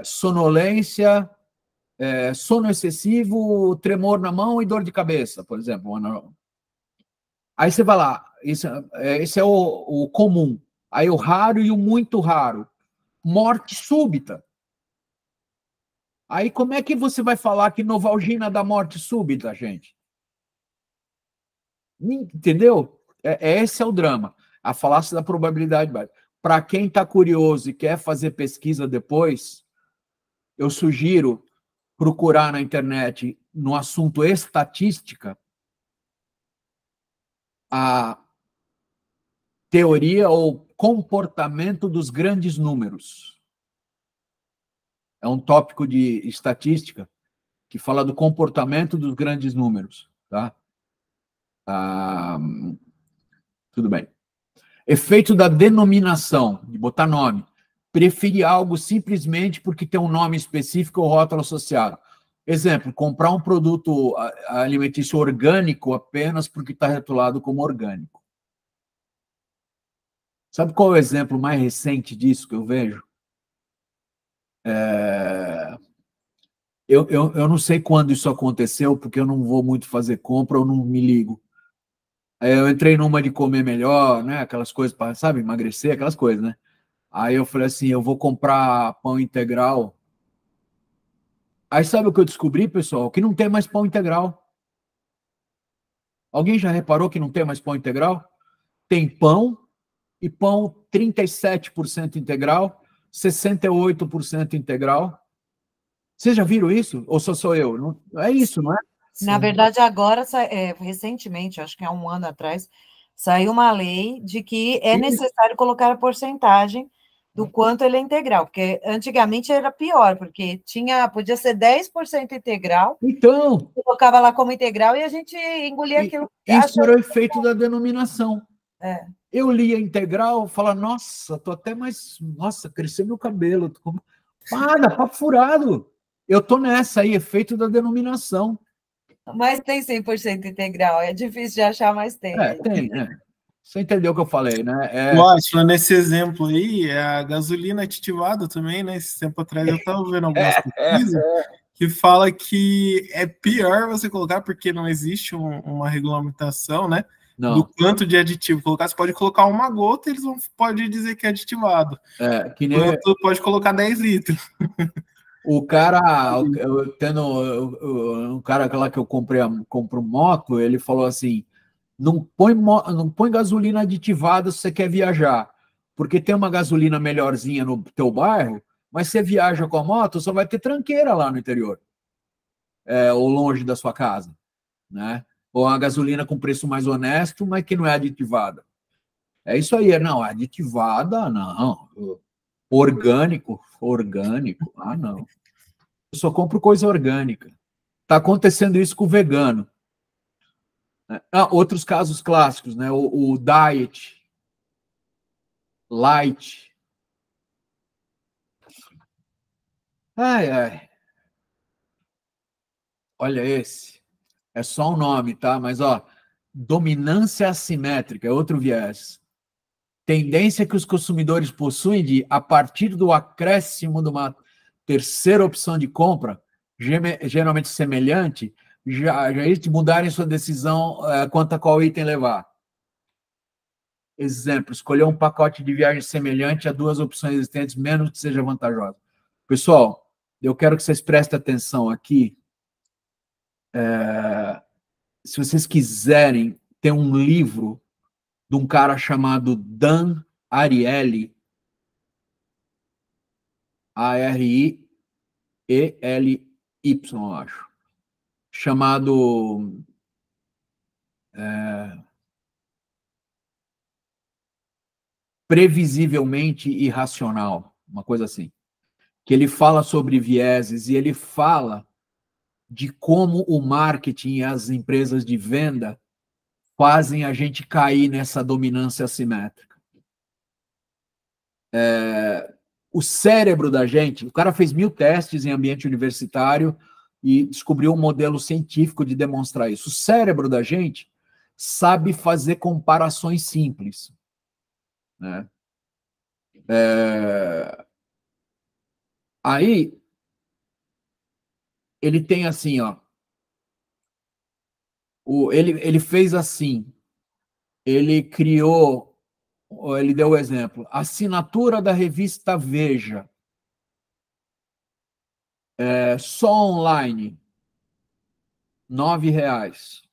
Speaker 1: sonolência, sono excessivo, tremor na mão e dor de cabeça, por exemplo. Aí você vai lá, esse é o comum. Aí o raro e o muito raro. Morte súbita. Aí como é que você vai falar que Novalgina dá morte súbita, gente? Entendeu? Esse é o drama. A falácia da probabilidade. Para quem está curioso e quer fazer pesquisa depois, eu sugiro procurar na internet, no assunto estatística, a teoria ou comportamento dos grandes números. É um tópico de estatística que fala do comportamento dos grandes números. Tá? Tudo bem. Efeito da denominação, de botar nome. Preferir algo simplesmente porque tem um nome específico ou rótulo associado. Exemplo, comprar um produto alimentício orgânico apenas porque está rotulado como orgânico. Sabe qual é o exemplo mais recente disso que eu vejo? Eu não sei quando isso aconteceu, porque eu não vou muito fazer compra, eu não me ligo. Eu entrei numa de comer melhor, né? Aquelas coisas para, sabe, emagrecer, aquelas coisas, né? Aí eu falei assim, eu vou comprar pão integral. Aí sabe o que eu descobri, pessoal? Que não tem mais pão integral. Alguém já reparou que não tem mais pão integral? Tem pão, e pão 37% integral, 68% integral. Vocês já viram isso? Ou sou eu? Não, é isso, não é?
Speaker 3: Na verdade, agora, recentemente, acho que há um ano atrás, saiu uma lei de que é necessário colocar a porcentagem do quanto ele é integral, porque antigamente era pior, porque podia ser 10% integral,
Speaker 1: então
Speaker 3: colocava lá como integral e a gente engolia aquilo.
Speaker 1: Isso era o efeito da denominação.
Speaker 3: É.
Speaker 1: Eu lia integral, falava, nossa, tô até mais, nossa, cresceu meu cabelo. Para, papo furado. Eu tô nessa aí, efeito da denominação.
Speaker 3: Mas tem 100% integral, é difícil de achar, mas tem.
Speaker 1: Tem. Você entendeu o que eu falei, né?
Speaker 7: Lógico, nesse exemplo aí, é a gasolina aditivada também, né? Esse tempo atrás eu estava vendo algumas pesquisas que fala que é pior você colocar, porque não existe uma regulamentação, né?
Speaker 1: Não.
Speaker 7: Do quanto de aditivo colocar. Você pode colocar uma gota, eles podem dizer que é aditivado.
Speaker 1: Que nem...
Speaker 7: Quanto pode colocar 10 litros.
Speaker 1: O cara, um cara lá que eu compro moto, ele falou assim, não põe gasolina aditivada se você quer viajar, porque tem uma gasolina melhorzinha no teu bairro, mas você viaja com a moto, só vai ter tranqueira lá no interior, ou longe da sua casa, né? Ou uma gasolina com preço mais honesto, mas que não é aditivada. É isso aí, não, aditivada, não. Orgânico, não. Eu só compro coisa orgânica. Está acontecendo isso com o vegano. Outros casos clássicos, né? O diet, light. Ai. Olha esse. É só um nome, tá? Mas, dominância assimétrica é outro viés. Tendência que os consumidores possuem de, a partir do acréscimo de uma terceira opção de compra, geralmente semelhante, já mudarem sua decisão quanto a qual item levar. Exemplo, escolher um pacote de viagem semelhante a duas opções existentes, menos que seja vantajosa. Pessoal, eu quero que vocês prestem atenção aqui. Se vocês quiserem, tem um livro de um cara chamado Dan Ariely, Ariely, eu acho, chamado Previsivelmente Irracional, uma coisa assim, que ele fala sobre vieses e ele fala de como o marketing e as empresas de venda fazem a gente cair nessa dominância assimétrica. O cérebro da gente, o cara fez 1000 testes em ambiente universitário e descobriu um modelo científico de demonstrar isso. O cérebro da gente sabe fazer comparações simples, né? Aí, ele tem assim, ele fez assim, ele criou, ele deu o exemplo, assinatura da revista Veja, só online, R$9.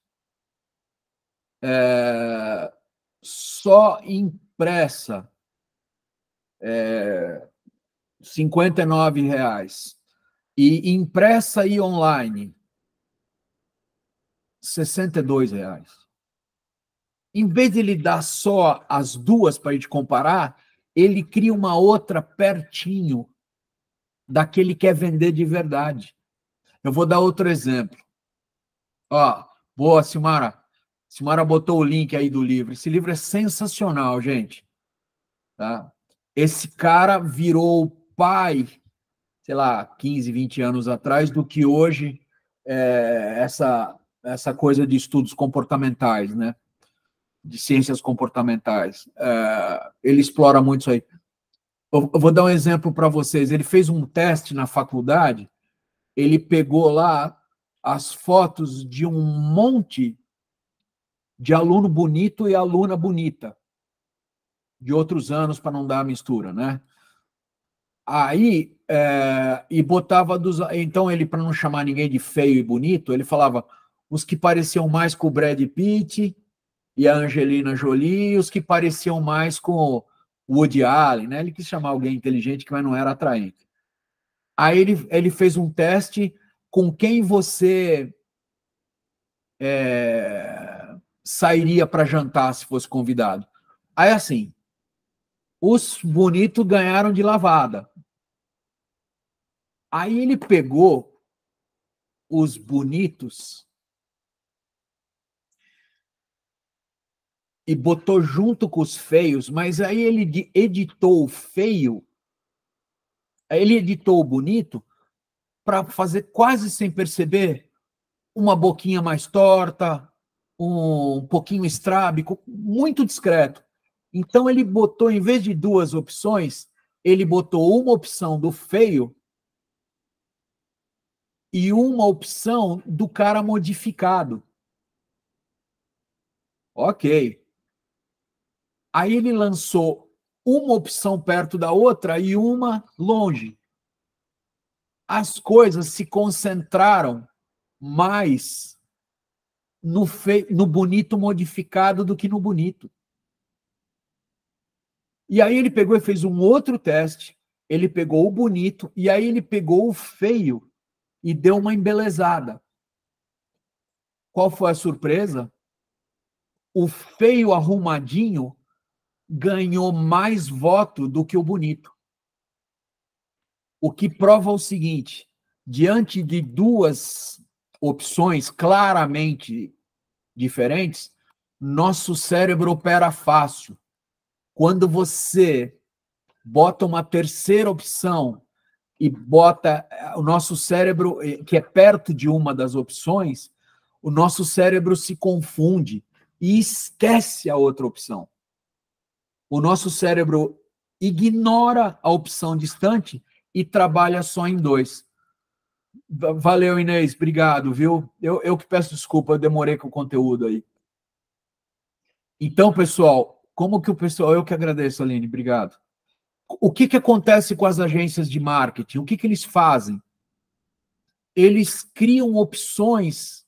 Speaker 1: Só impressa, R$59. E impressa e online, R$62. Em vez de ele dar só as duas para a gente comparar, ele cria uma outra pertinho da que ele quer vender de verdade. Eu vou dar outro exemplo. Boa, Silmara. Silmara botou o link aí do livro. Esse livro é sensacional, gente. Tá? Esse cara virou o pai, sei lá, 15, 20 anos atrás, do que hoje essa coisa de estudos comportamentais, né? De ciências comportamentais. Ele explora muito isso aí. Eu vou dar um exemplo para vocês. Ele fez um teste na faculdade ele pegou lá as fotos de um monte de aluno bonito e aluna bonita, de outros anos, para não dar a mistura, né? Aí, e botava então ele, para não chamar ninguém de feio e bonito, ele falava os que pareciam mais com o Brad Pitt e a Angelina Jolie, e os que pareciam mais com o Woody Allen, né? Ele quis chamar alguém inteligente, mas não era atraente. Aí ele fez um teste com quem você sairia para jantar se fosse convidado. Aí, assim, os bonitos ganharam de lavada. Aí ele pegou os bonitos e botou junto com os feios, mas aí ele editou o feio, aí ele editou o bonito para fazer quase sem perceber uma boquinha mais torta, um pouquinho estrábico, muito discreto. Então ele botou, em vez de duas opções, ele botou uma opção do feio e uma opção do cara modificado. Ok. Aí ele lançou uma opção perto da outra e uma longe. As coisas se concentraram mais no bonito modificado do que no bonito. E aí ele pegou e fez um outro teste, ele pegou o bonito e aí ele pegou o feio e deu uma embelezada. Qual foi a surpresa? O feio arrumadinho ganhou mais voto do que o bonito. O que prova o seguinte, diante de duas opções claramente diferentes, nosso cérebro opera fácil. Quando você bota uma terceira opção e bota o nosso cérebro, que é perto de uma das opções, o nosso cérebro se confunde e esquece a outra opção. O nosso cérebro ignora a opção distante e trabalha só em dois. Valeu, Inês, obrigado, viu? Eu que peço desculpa, eu demorei com o conteúdo aí. Então, pessoal, como que o pessoal... Eu que agradeço, Aline, obrigado. O que acontece com as agências de marketing? O que eles fazem? Eles criam opções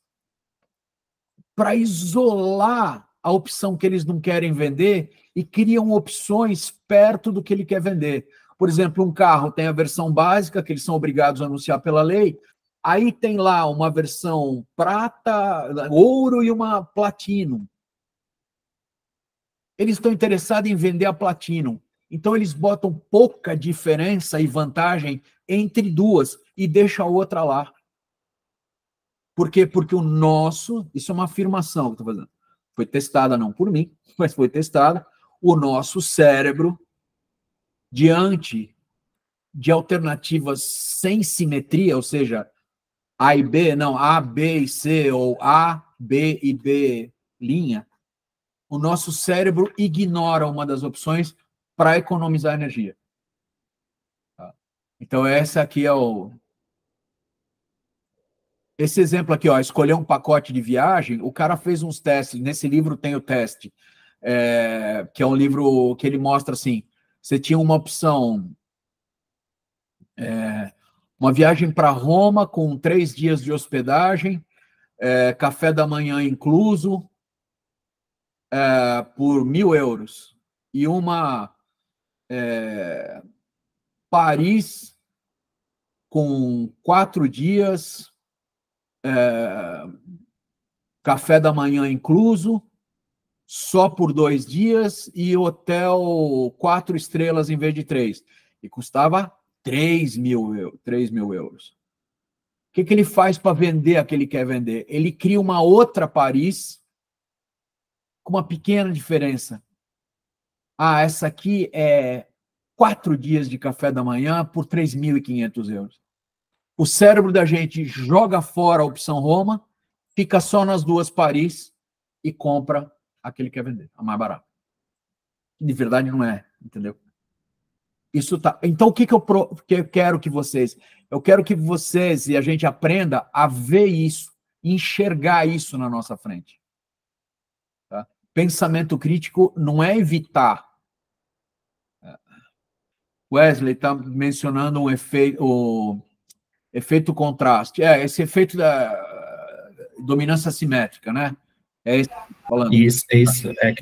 Speaker 1: para isolar a opção que eles não querem vender e criam opções perto do que ele quer vender. Por exemplo, um carro tem a versão básica, que eles são obrigados a anunciar pela lei, aí tem lá uma versão prata, ouro e uma platinum. Eles estão interessados em vender a platinum. Então, eles botam pouca diferença e vantagem entre duas e deixam a outra lá. Por quê? Porque o nosso, isso é uma afirmação que eu estou fazendo, foi testada não por mim, mas foi testada, o nosso cérebro, diante de alternativas sem simetria, ou seja, A e B, não, A, B e C, ou A, B e B linha, o nosso cérebro ignora uma das opções para economizar energia. Tá? Então, essa aqui é o... Esse exemplo aqui, ó, escolher um pacote de viagem, o cara fez uns testes, nesse livro tem o teste, que é um livro que ele mostra assim, você tinha uma opção, uma viagem para Roma com 3 dias de hospedagem, café da manhã incluso, por 1.000 euros, e uma Paris com 4 dias, café da manhã incluso, só por 2 dias, e hotel 4 estrelas em vez de 3. E custava 3.000 euros. O que ele faz para vender a que ele quer vender? Ele cria uma outra Paris com uma pequena diferença. Essa aqui é 4 dias de café da manhã por 3.500 euros. O cérebro da gente joga fora a opção Roma, fica só nas 2 Paris e compra a que ele quer vender, a mais barata. De verdade não é, entendeu? Isso tá. Então, o que eu quero que vocês... Eu quero que vocês e a gente aprenda a ver isso, enxergar isso na nossa frente. Tá? Pensamento crítico não é evitar. Wesley está mencionando o efeito contraste. Esse efeito da dominância assimétrica, né? É isso que eu tô falando.
Speaker 4: Isso.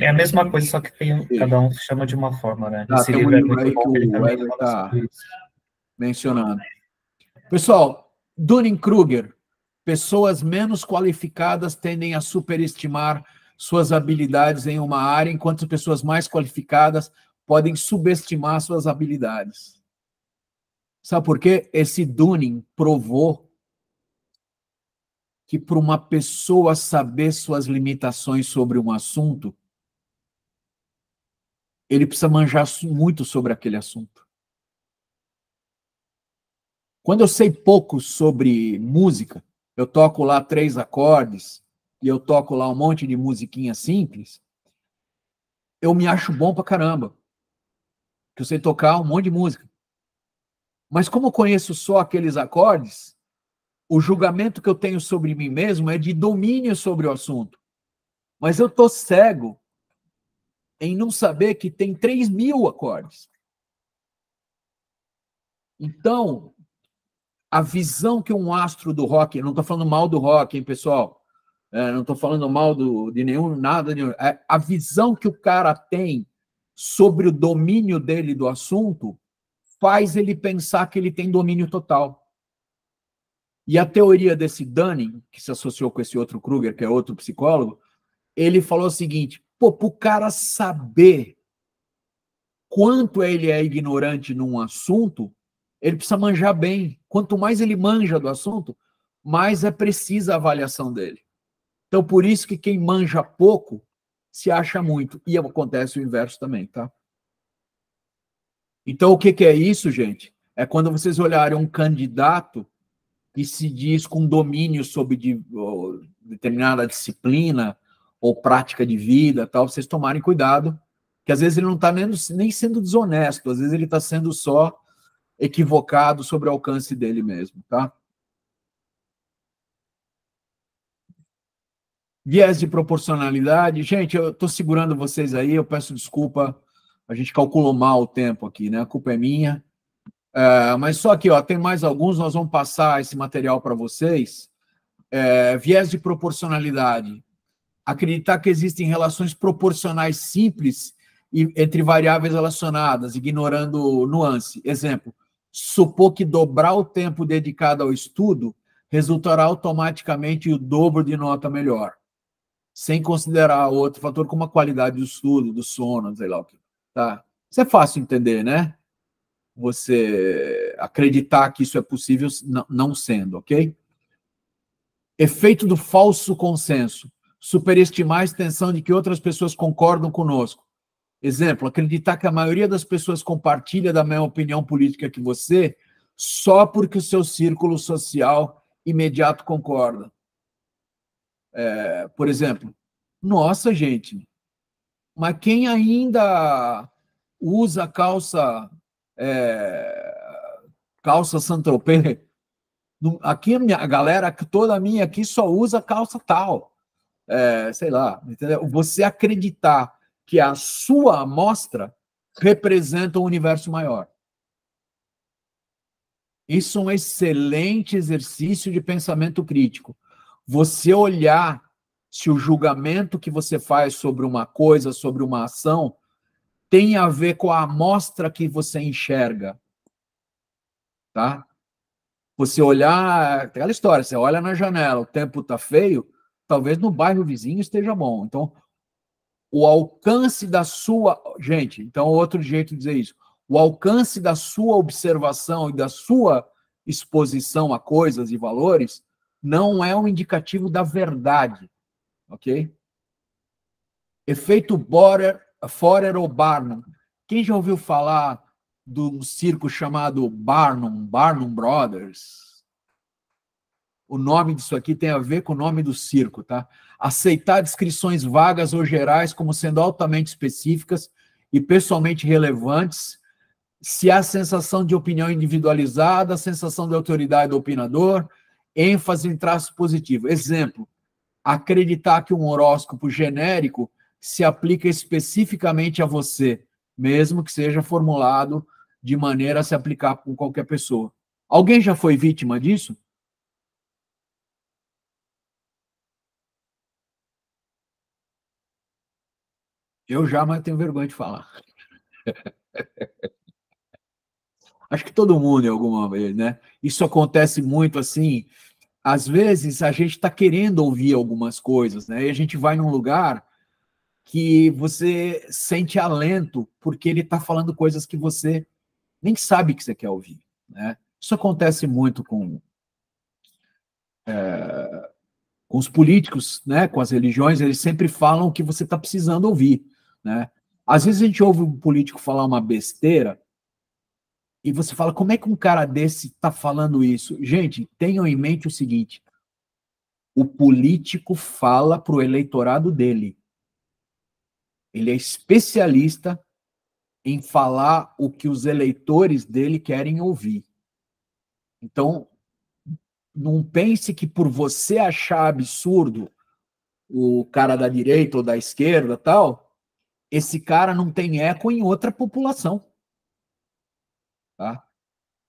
Speaker 4: É a mesma coisa, só que cada um chama de uma forma, né? Esse
Speaker 1: tem um
Speaker 4: livro
Speaker 1: livro aí
Speaker 4: bom,
Speaker 1: que
Speaker 4: ele
Speaker 1: o
Speaker 4: também
Speaker 1: Wesley
Speaker 4: fala
Speaker 1: está
Speaker 4: sobre isso.
Speaker 1: mencionando. Pessoal, Dunning-Kruger, pessoas menos qualificadas tendem a superestimar suas habilidades em uma área, enquanto pessoas mais qualificadas podem subestimar suas habilidades. Sabe por quê? Esse Dunning provou que para uma pessoa saber suas limitações sobre um assunto, ele precisa manjar muito sobre aquele assunto. Quando eu sei pouco sobre música, eu toco lá 3 acordes, e eu toco lá um monte de musiquinha simples, eu me acho bom pra caramba. Porque eu sei tocar um monte de música. Mas como eu conheço só aqueles acordes, o julgamento que eu tenho sobre mim mesmo é de domínio sobre o assunto. Mas eu tô cego em não saber que tem 3.000 acordes. Então, a visão que um astro do rock, não estou falando mal do rock, hein, pessoal? Não estou falando mal de nenhum, nada. A visão que o cara tem sobre o domínio dele do assunto faz ele pensar que ele tem domínio total. E a teoria desse Dunning, que se associou com esse outro Kruger, que é outro psicólogo, ele falou o seguinte: para o cara saber quanto ele é ignorante num assunto, ele precisa manjar bem. Quanto mais ele manja do assunto, mais é precisa a avaliação dele. Então, por isso que quem manja pouco se acha muito. E acontece o inverso também, tá? Então, o que é isso, gente? É quando vocês olharem um candidato que se diz com domínio sobre determinada disciplina ou prática de vida, tal, vocês tomarem cuidado, que às vezes ele não está nem sendo desonesto, às vezes ele está sendo só equivocado sobre o alcance dele mesmo, tá? Viés de proporcionalidade. Gente, eu estou segurando vocês aí, eu peço desculpa, a gente calculou mal o tempo aqui, né? A culpa é minha. Mas só aqui, ó, tem mais alguns, nós vamos passar esse material para vocês. Viés de proporcionalidade. Acreditar que existem relações proporcionais simples entre variáveis relacionadas, ignorando nuance. Exemplo, supor que dobrar o tempo dedicado ao estudo resultará automaticamente o dobro de nota melhor, sem considerar outro fator como a qualidade do estudo, do sono, sei lá o que. Tá? Isso é fácil entender, né? Você acreditar que isso é possível não sendo, ok? Efeito do falso consenso. Superestimar a extensão de que outras pessoas concordam conosco. Exemplo, acreditar que a maioria das pessoas compartilha da mesma opinião política que você só porque o seu círculo social imediato concorda. Por exemplo, nossa, gente, mas quem ainda usa calça Saint-Tropez? Aqui a galera, toda a minha aqui só usa calça tal. Sei lá, entendeu? Você acreditar que a sua amostra representa um universo maior. Isso é um excelente exercício de pensamento crítico. Você olhar se o julgamento que você faz sobre uma coisa, sobre uma ação, tem a ver com a amostra que você enxerga. Tá? Você olhar, aquela história, você olha na janela, o tempo está feio, talvez no bairro vizinho esteja bom. Então, o alcance da sua... Gente, então, outro jeito de dizer isso. O alcance da sua observação e da sua exposição a coisas e valores não é um indicativo da verdade. Ok? Efeito Forer ou Barnum. Quem já ouviu falar de um circo chamado Barnum Brothers? O nome disso aqui tem a ver com o nome do circo, tá? Aceitar descrições vagas ou gerais como sendo altamente específicas e pessoalmente relevantes se há sensação de opinião individualizada, sensação de autoridade do opinador, ênfase em traços positivos. Exemplo, acreditar que um horóscopo genérico se aplica especificamente a você, mesmo que seja formulado de maneira a se aplicar com qualquer pessoa. Alguém já foi vítima disso? Eu já, mas tenho vergonha de falar. Acho que todo mundo, em alguma vez, né? Isso acontece muito assim. Às vezes, a gente está querendo ouvir algumas coisas, né? E a gente vai num lugar que você sente alento, porque ele está falando coisas que você nem sabe que você quer ouvir, né? Isso acontece muito com os políticos, né? Com as religiões, eles sempre falam o que você está precisando ouvir, né? Às vezes a gente ouve um político falar uma besteira e você fala, como é que um cara desse está falando isso? Gente, tenham em mente o seguinte, o político fala para o eleitorado dele. Ele é especialista em falar o que os eleitores dele querem ouvir. Então, não pense que por você achar absurdo o cara da direita ou da esquerda, tal, esse cara não tem eco em outra população. Tá?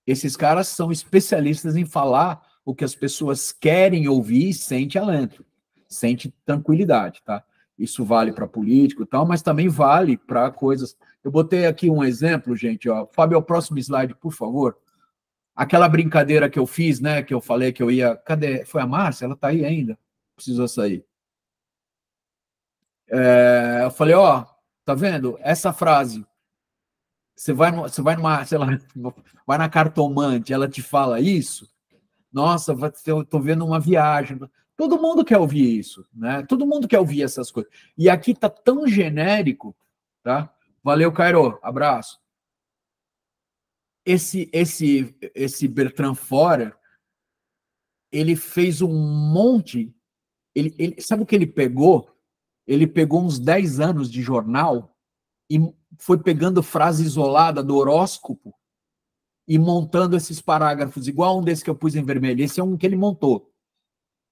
Speaker 1: Esses caras são especialistas em falar o que as pessoas querem ouvir e sente alento, sente tranquilidade, tá? Isso vale para político e tal, mas também vale para coisas. Eu botei aqui um exemplo, gente, ó. Fábio, o próximo slide, por favor. Aquela brincadeira que eu fiz, né, que eu falei que eu ia... Cadê? Foi a Márcia? Ela tá aí ainda. Precisou sair. Eu falei, ó, tá vendo? Essa frase... Você vai numa, sei lá, vai na cartomante, ela te fala isso, nossa, eu tô vendo uma viagem. Todo mundo quer ouvir isso, né? Todo mundo quer ouvir essas coisas. E aqui tá tão genérico, tá? Valeu, Cairo, abraço. Esse Bertrand Forer, ele fez um monte, sabe o que ele pegou? Ele pegou uns 10 anos de jornal e foi pegando frase isolada do horóscopo e montando esses parágrafos, igual um desse que eu pus em vermelho. Esse é um que ele montou.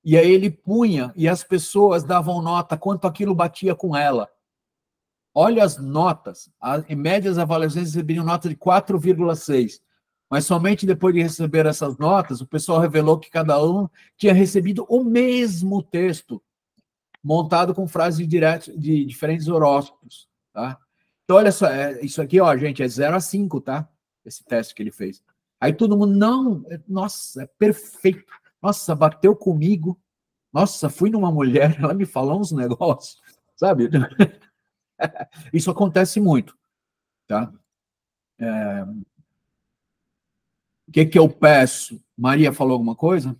Speaker 1: E aí ele punha, e as pessoas davam nota quanto aquilo batia com ela. Olha as notas. Em média, as avaliações recebiam nota de 4,6. Mas somente depois de receber essas notas, o pessoal revelou que cada um tinha recebido o mesmo texto, montado com frases de diferentes horóscopos. Tá? Então, olha só, isso aqui, ó, gente, é 0 a 5, tá? Esse teste que ele fez. Aí todo mundo, não, nossa, é perfeito. Nossa, bateu comigo. Nossa, fui numa mulher, ela me falou uns negócios, sabe? Isso acontece muito, tá? O que eu peço? Maria falou alguma coisa?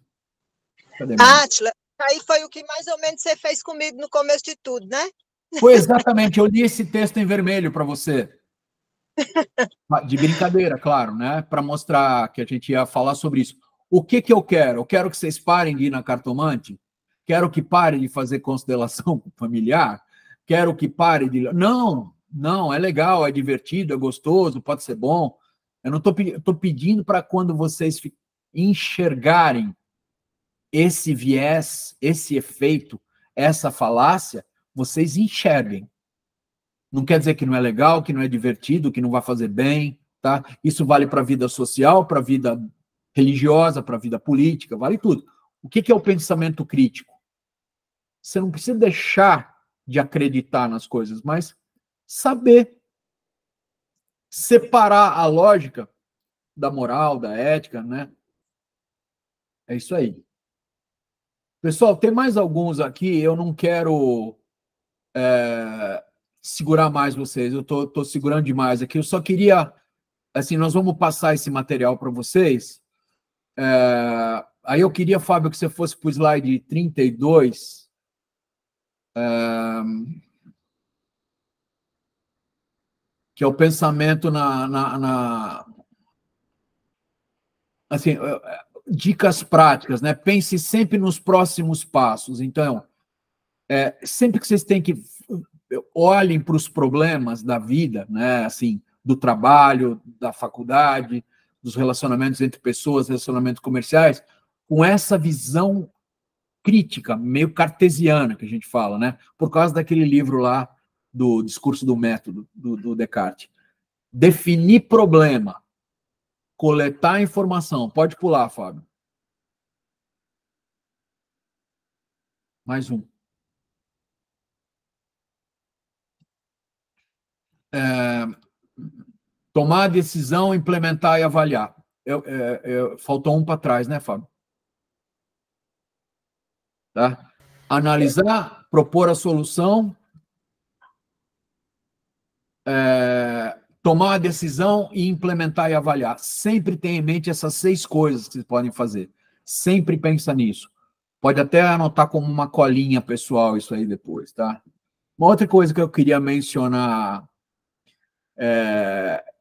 Speaker 2: Cadê Maria? Átila, aí foi o que mais ou menos você fez comigo no começo de tudo, né?
Speaker 1: Foi exatamente, eu li esse texto em vermelho para você. De brincadeira, claro, né? Para mostrar que a gente ia falar sobre isso. O que eu quero? Eu quero que vocês parem de ir na cartomante, quero que parem de fazer constelação familiar, quero que parem de... Não, é legal, é divertido, é gostoso, pode ser bom. Eu não estou pedindo para quando vocês enxergarem esse viés, esse efeito, essa falácia, vocês enxerguem. Não quer dizer que não é legal, que não é divertido, que não vai fazer bem, tá? Isso vale para a vida social, para a vida religiosa, para a vida política, vale tudo. O que é o pensamento crítico? Você não precisa deixar de acreditar nas coisas, mas saber separar a lógica da moral, da ética, né? É isso aí. Pessoal, tem mais alguns aqui, eu não quero segurar mais vocês, eu tô segurando demais aqui, eu só queria, assim, nós vamos passar esse material para vocês, aí eu queria, Fábio, que você fosse para o slide 32, que é o pensamento assim, dicas práticas, né? Pense sempre nos próximos passos. Então, sempre que vocês têm que olhem para os problemas da vida, né? Assim, do trabalho, da faculdade, dos relacionamentos entre pessoas, relacionamentos comerciais, com essa visão crítica, meio cartesiana, que a gente fala, né? Por causa daquele livro lá do Discurso do Método, do Descartes. Definir problema, coletar informação. Pode pular, Fábio. Mais um. Tomar a decisão, implementar e avaliar. Faltou um para trás, né, Fábio? Tá? Analisar, propor a solução, tomar a decisão e implementar e avaliar. Sempre tenha em mente essas 6 coisas que vocês podem fazer. Sempre pensa nisso. Pode até anotar como uma colinha pessoal isso aí depois, tá? Uma outra coisa que eu queria mencionar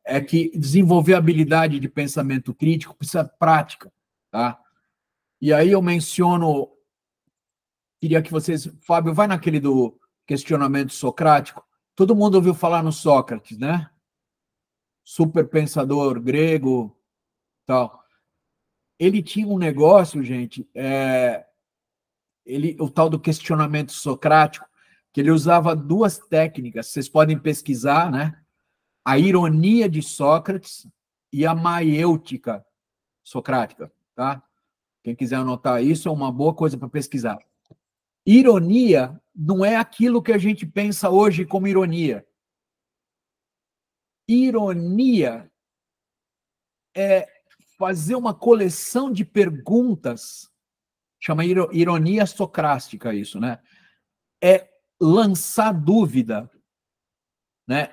Speaker 1: é que desenvolver habilidade de pensamento crítico precisa de prática, tá? E aí eu menciono, queria que vocês... Fábio, vai naquele do questionamento socrático. Todo mundo ouviu falar no Sócrates, né? Super pensador grego, tal. Ele tinha um negócio, gente, o tal do questionamento socrático, que ele usava 2 técnicas, vocês podem pesquisar, né? A ironia de Sócrates e a maiêutica socrática, tá? Quem quiser anotar isso, é uma boa coisa para pesquisar. Ironia não é aquilo que a gente pensa hoje como ironia. Ironia é fazer uma coleção de perguntas, chama ironia socrástica isso, né? É lançar dúvida, né?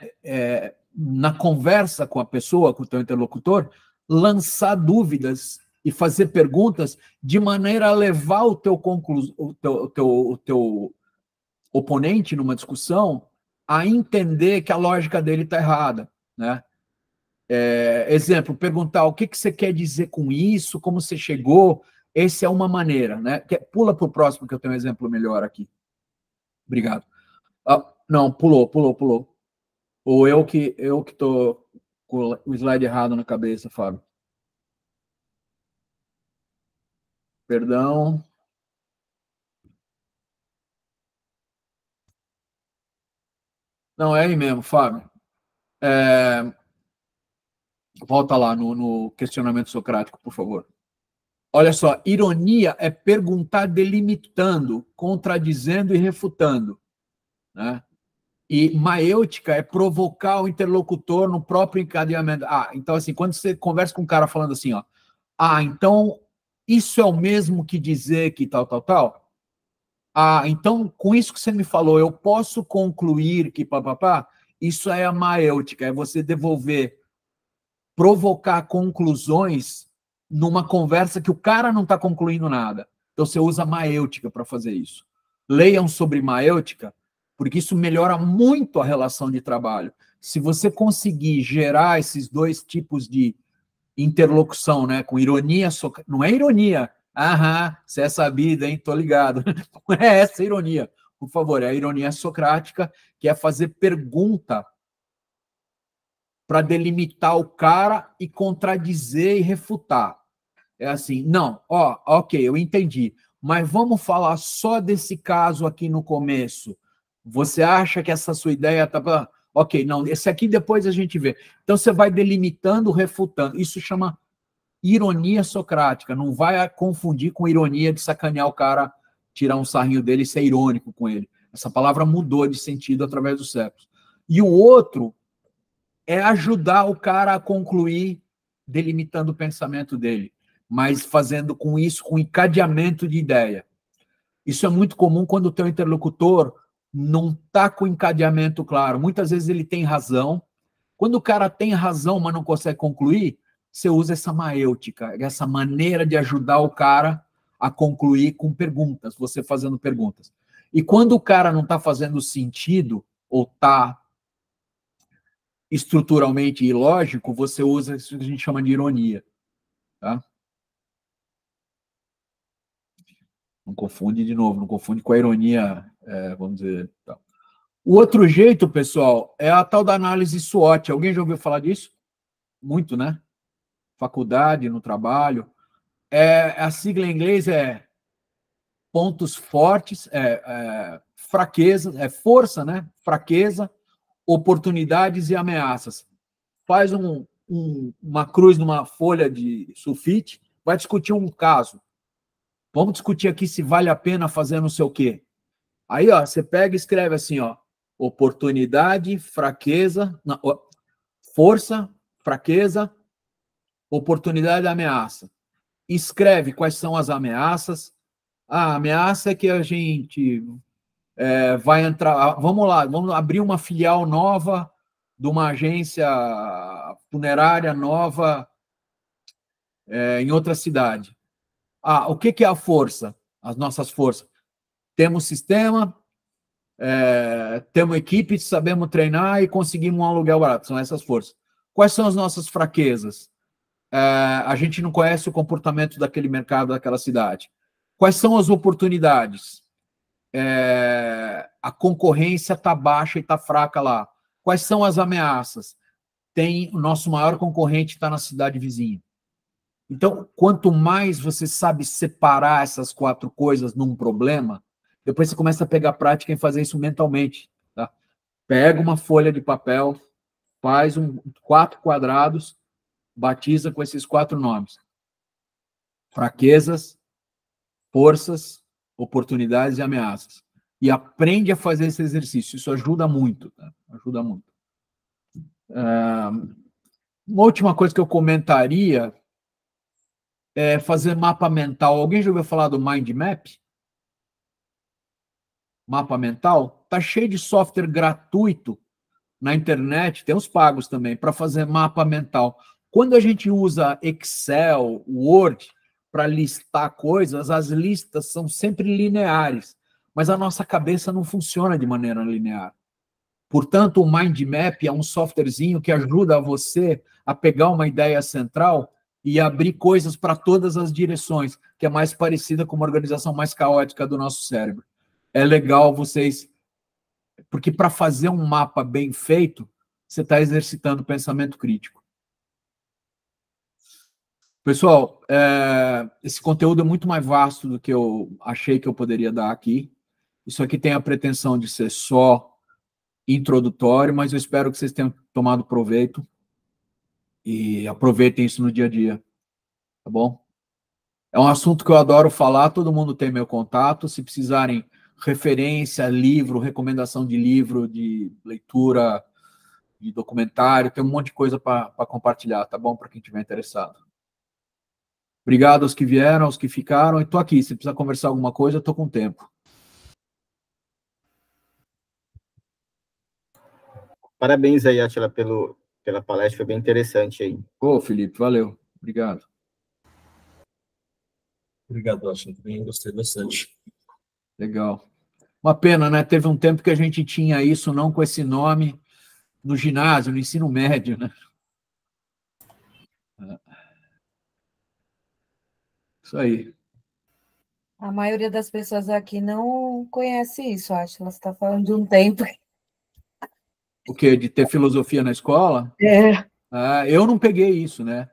Speaker 1: Na conversa com a pessoa, com o teu interlocutor, lançar dúvidas e fazer perguntas de maneira a levar o teu oponente numa discussão a entender que a lógica dele está errada, né? Exemplo, perguntar o que você quer dizer com isso, como você chegou, essa é uma maneira, né? Pula para o próximo, que eu tenho um exemplo melhor aqui. Obrigado. Não, pulou. Ou eu que estou com o slide errado na cabeça, Fábio. Perdão. Não, é aí mesmo, Fábio. Volta lá no questionamento socrático, por favor. Olha só, ironia é perguntar delimitando, contradizendo e refutando, né? E maiêutica é provocar o interlocutor no próprio encadeamento. Então, assim, quando você conversa com um cara falando assim, ó, então isso é o mesmo que dizer que tal. Então, com isso que você me falou, eu posso concluir que papapá, isso é a maiêutica, é você devolver, provocar conclusões numa conversa que o cara não está concluindo nada. Então, você usa maiêutica para fazer isso. Leiam sobre maiêutica, porque isso melhora muito a relação de trabalho. Se você conseguir gerar esses 2 tipos de interlocução, né, com ironia, não é ironia, você é sabido, hein, tô ligado. Não é essa ironia, por favor, é a ironia socrática, que é fazer pergunta para delimitar o cara e contradizer e refutar. É assim, não, ok, eu entendi, mas vamos falar só desse caso aqui no começo. Você acha que essa sua ideia está... Ok, não, esse aqui depois a gente vê. Então, você vai delimitando, refutando. Isso chama ironia socrática. Não vai confundir com ironia de sacanear o cara, tirar um sarrinho dele e ser irônico com ele. Essa palavra mudou de sentido através dos séculos. E o outro é ajudar o cara a concluir, delimitando o pensamento dele, mas fazendo com isso, com encadeamento de ideia. Isso é muito comum quando o teu interlocutor não está com encadeamento claro. Muitas vezes ele tem razão. Quando o cara tem razão, mas não consegue concluir, você usa essa maiêutica, essa maneira de ajudar o cara a concluir com perguntas, você fazendo perguntas. E quando o cara não está fazendo sentido, ou está estruturalmente ilógico, você usa isso que a gente chama de ironia. Tá? Não confunde de novo, não confunde com a ironia, vamos dizer. Tá. O outro jeito, pessoal, é a tal da análise SWOT. Alguém já ouviu falar disso? Muito, né? Faculdade, no trabalho. A sigla em inglês é pontos fortes, fraqueza, força, né? Fraqueza, oportunidades e ameaças. Faz uma cruz numa folha de sulfite, vai discutir um caso. Vamos discutir aqui se vale a pena fazer não sei o quê. Aí, ó, você pega e escreve assim, ó, oportunidade, fraqueza, não, força, fraqueza, oportunidade e ameaça. Escreve quais são as ameaças. A ameaça é que a gente vai entrar... Vamos lá, vamos abrir uma filial nova de uma agência funerária nova em outra cidade. O que é a força? As nossas forças. Temos sistema, temos equipe, sabemos treinar e conseguimos um aluguel barato. São essas forças. Quais são as nossas fraquezas? A gente não conhece o comportamento daquele mercado, daquela cidade. Quais são as oportunidades? A concorrência está baixa e está fraca lá. Quais são as ameaças? O nosso maior concorrente está na cidade vizinha. Então, quanto mais você sabe separar essas 4 coisas num problema, depois você começa a pegar prática em fazer isso mentalmente. Tá? Pega uma folha de papel, faz 4 quadrados, batiza com esses 4 nomes. Fraquezas, forças, oportunidades e ameaças. E aprende a fazer esse exercício. Isso ajuda muito. Tá? Ajuda muito. Uma última coisa que eu comentaria é fazer mapa mental. Alguém já ouviu falar do Mind Map? Mapa mental? Está cheio de software gratuito na internet, tem uns pagos também, para fazer mapa mental. Quando a gente usa Excel, Word, para listar coisas, as listas são sempre lineares, mas a nossa cabeça não funciona de maneira linear. Portanto, o Mind Map é um softwarezinho que ajuda você a pegar uma ideia central e abrir coisas para todas as direções, que é mais parecida com uma organização mais caótica do nosso cérebro. É legal vocês... Porque para fazer um mapa bem feito, você está exercitando o pensamento crítico. Pessoal, esse conteúdo é muito mais vasto do que eu achei que eu poderia dar aqui. Isso aqui tem a pretensão de ser só introdutório, mas eu espero que vocês tenham tomado proveito e aproveitem isso no dia a dia, tá bom? É um assunto que eu adoro falar, todo mundo tem meu contato, se precisarem referência, livro, recomendação de livro, de leitura, de documentário, tem um monte de coisa para compartilhar, tá bom? Para quem estiver interessado. Obrigado aos que vieram, aos que ficaram, e estou aqui, se precisar conversar alguma coisa, eu estou com tempo.
Speaker 10: Parabéns aí, Átila, pela palestra, foi bem interessante aí.
Speaker 1: Felipe, valeu. Obrigado.
Speaker 8: Obrigado, Átila, também gostei bastante.
Speaker 1: Legal. Uma pena, né? Teve um tempo que a gente tinha isso, não com esse nome, no ginásio, no ensino médio, né? Isso aí.
Speaker 3: A maioria das pessoas aqui não conhece isso, acho. Ela está falando de um tempo.
Speaker 1: O quê? De ter filosofia na escola? Eu não peguei isso, né?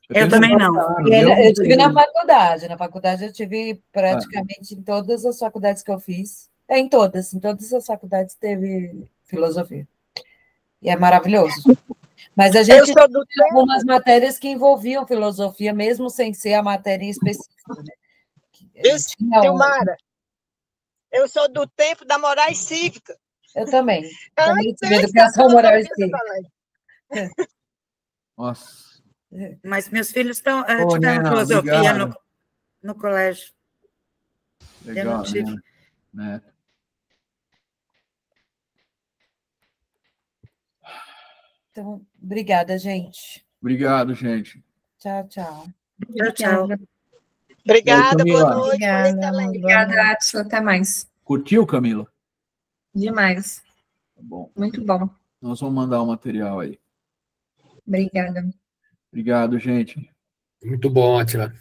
Speaker 11: Eu também não.
Speaker 3: Eu tive na faculdade. Na faculdade eu tive praticamente em todas as faculdades que eu fiz. Em todas as faculdades teve filosofia. E é maravilhoso. Mas a gente tinha algumas matérias que envolviam filosofia, mesmo sem ser a matéria em específico. Né?
Speaker 2: Silmara, eu sou do tempo da moral cívica.
Speaker 3: Eu também. Também tive educação moral e cívica.
Speaker 1: Nossa.
Speaker 11: Mas meus filhos tiveram filosofia no colégio.
Speaker 1: Legal,
Speaker 11: eu não tive.
Speaker 1: Né?
Speaker 3: Então, obrigada, gente.
Speaker 1: Obrigado, gente.
Speaker 3: Tchau, tchau.
Speaker 11: Tchau.
Speaker 2: Obrigada, boa noite.
Speaker 9: Obrigada, Átila. Até mais.
Speaker 1: Curtiu, Camila?
Speaker 9: Demais.
Speaker 1: Tá bom.
Speaker 9: Muito bom.
Speaker 1: Nós vamos mandar o material aí.
Speaker 9: Obrigada.
Speaker 1: Obrigado, gente.
Speaker 12: Muito bom, Átila.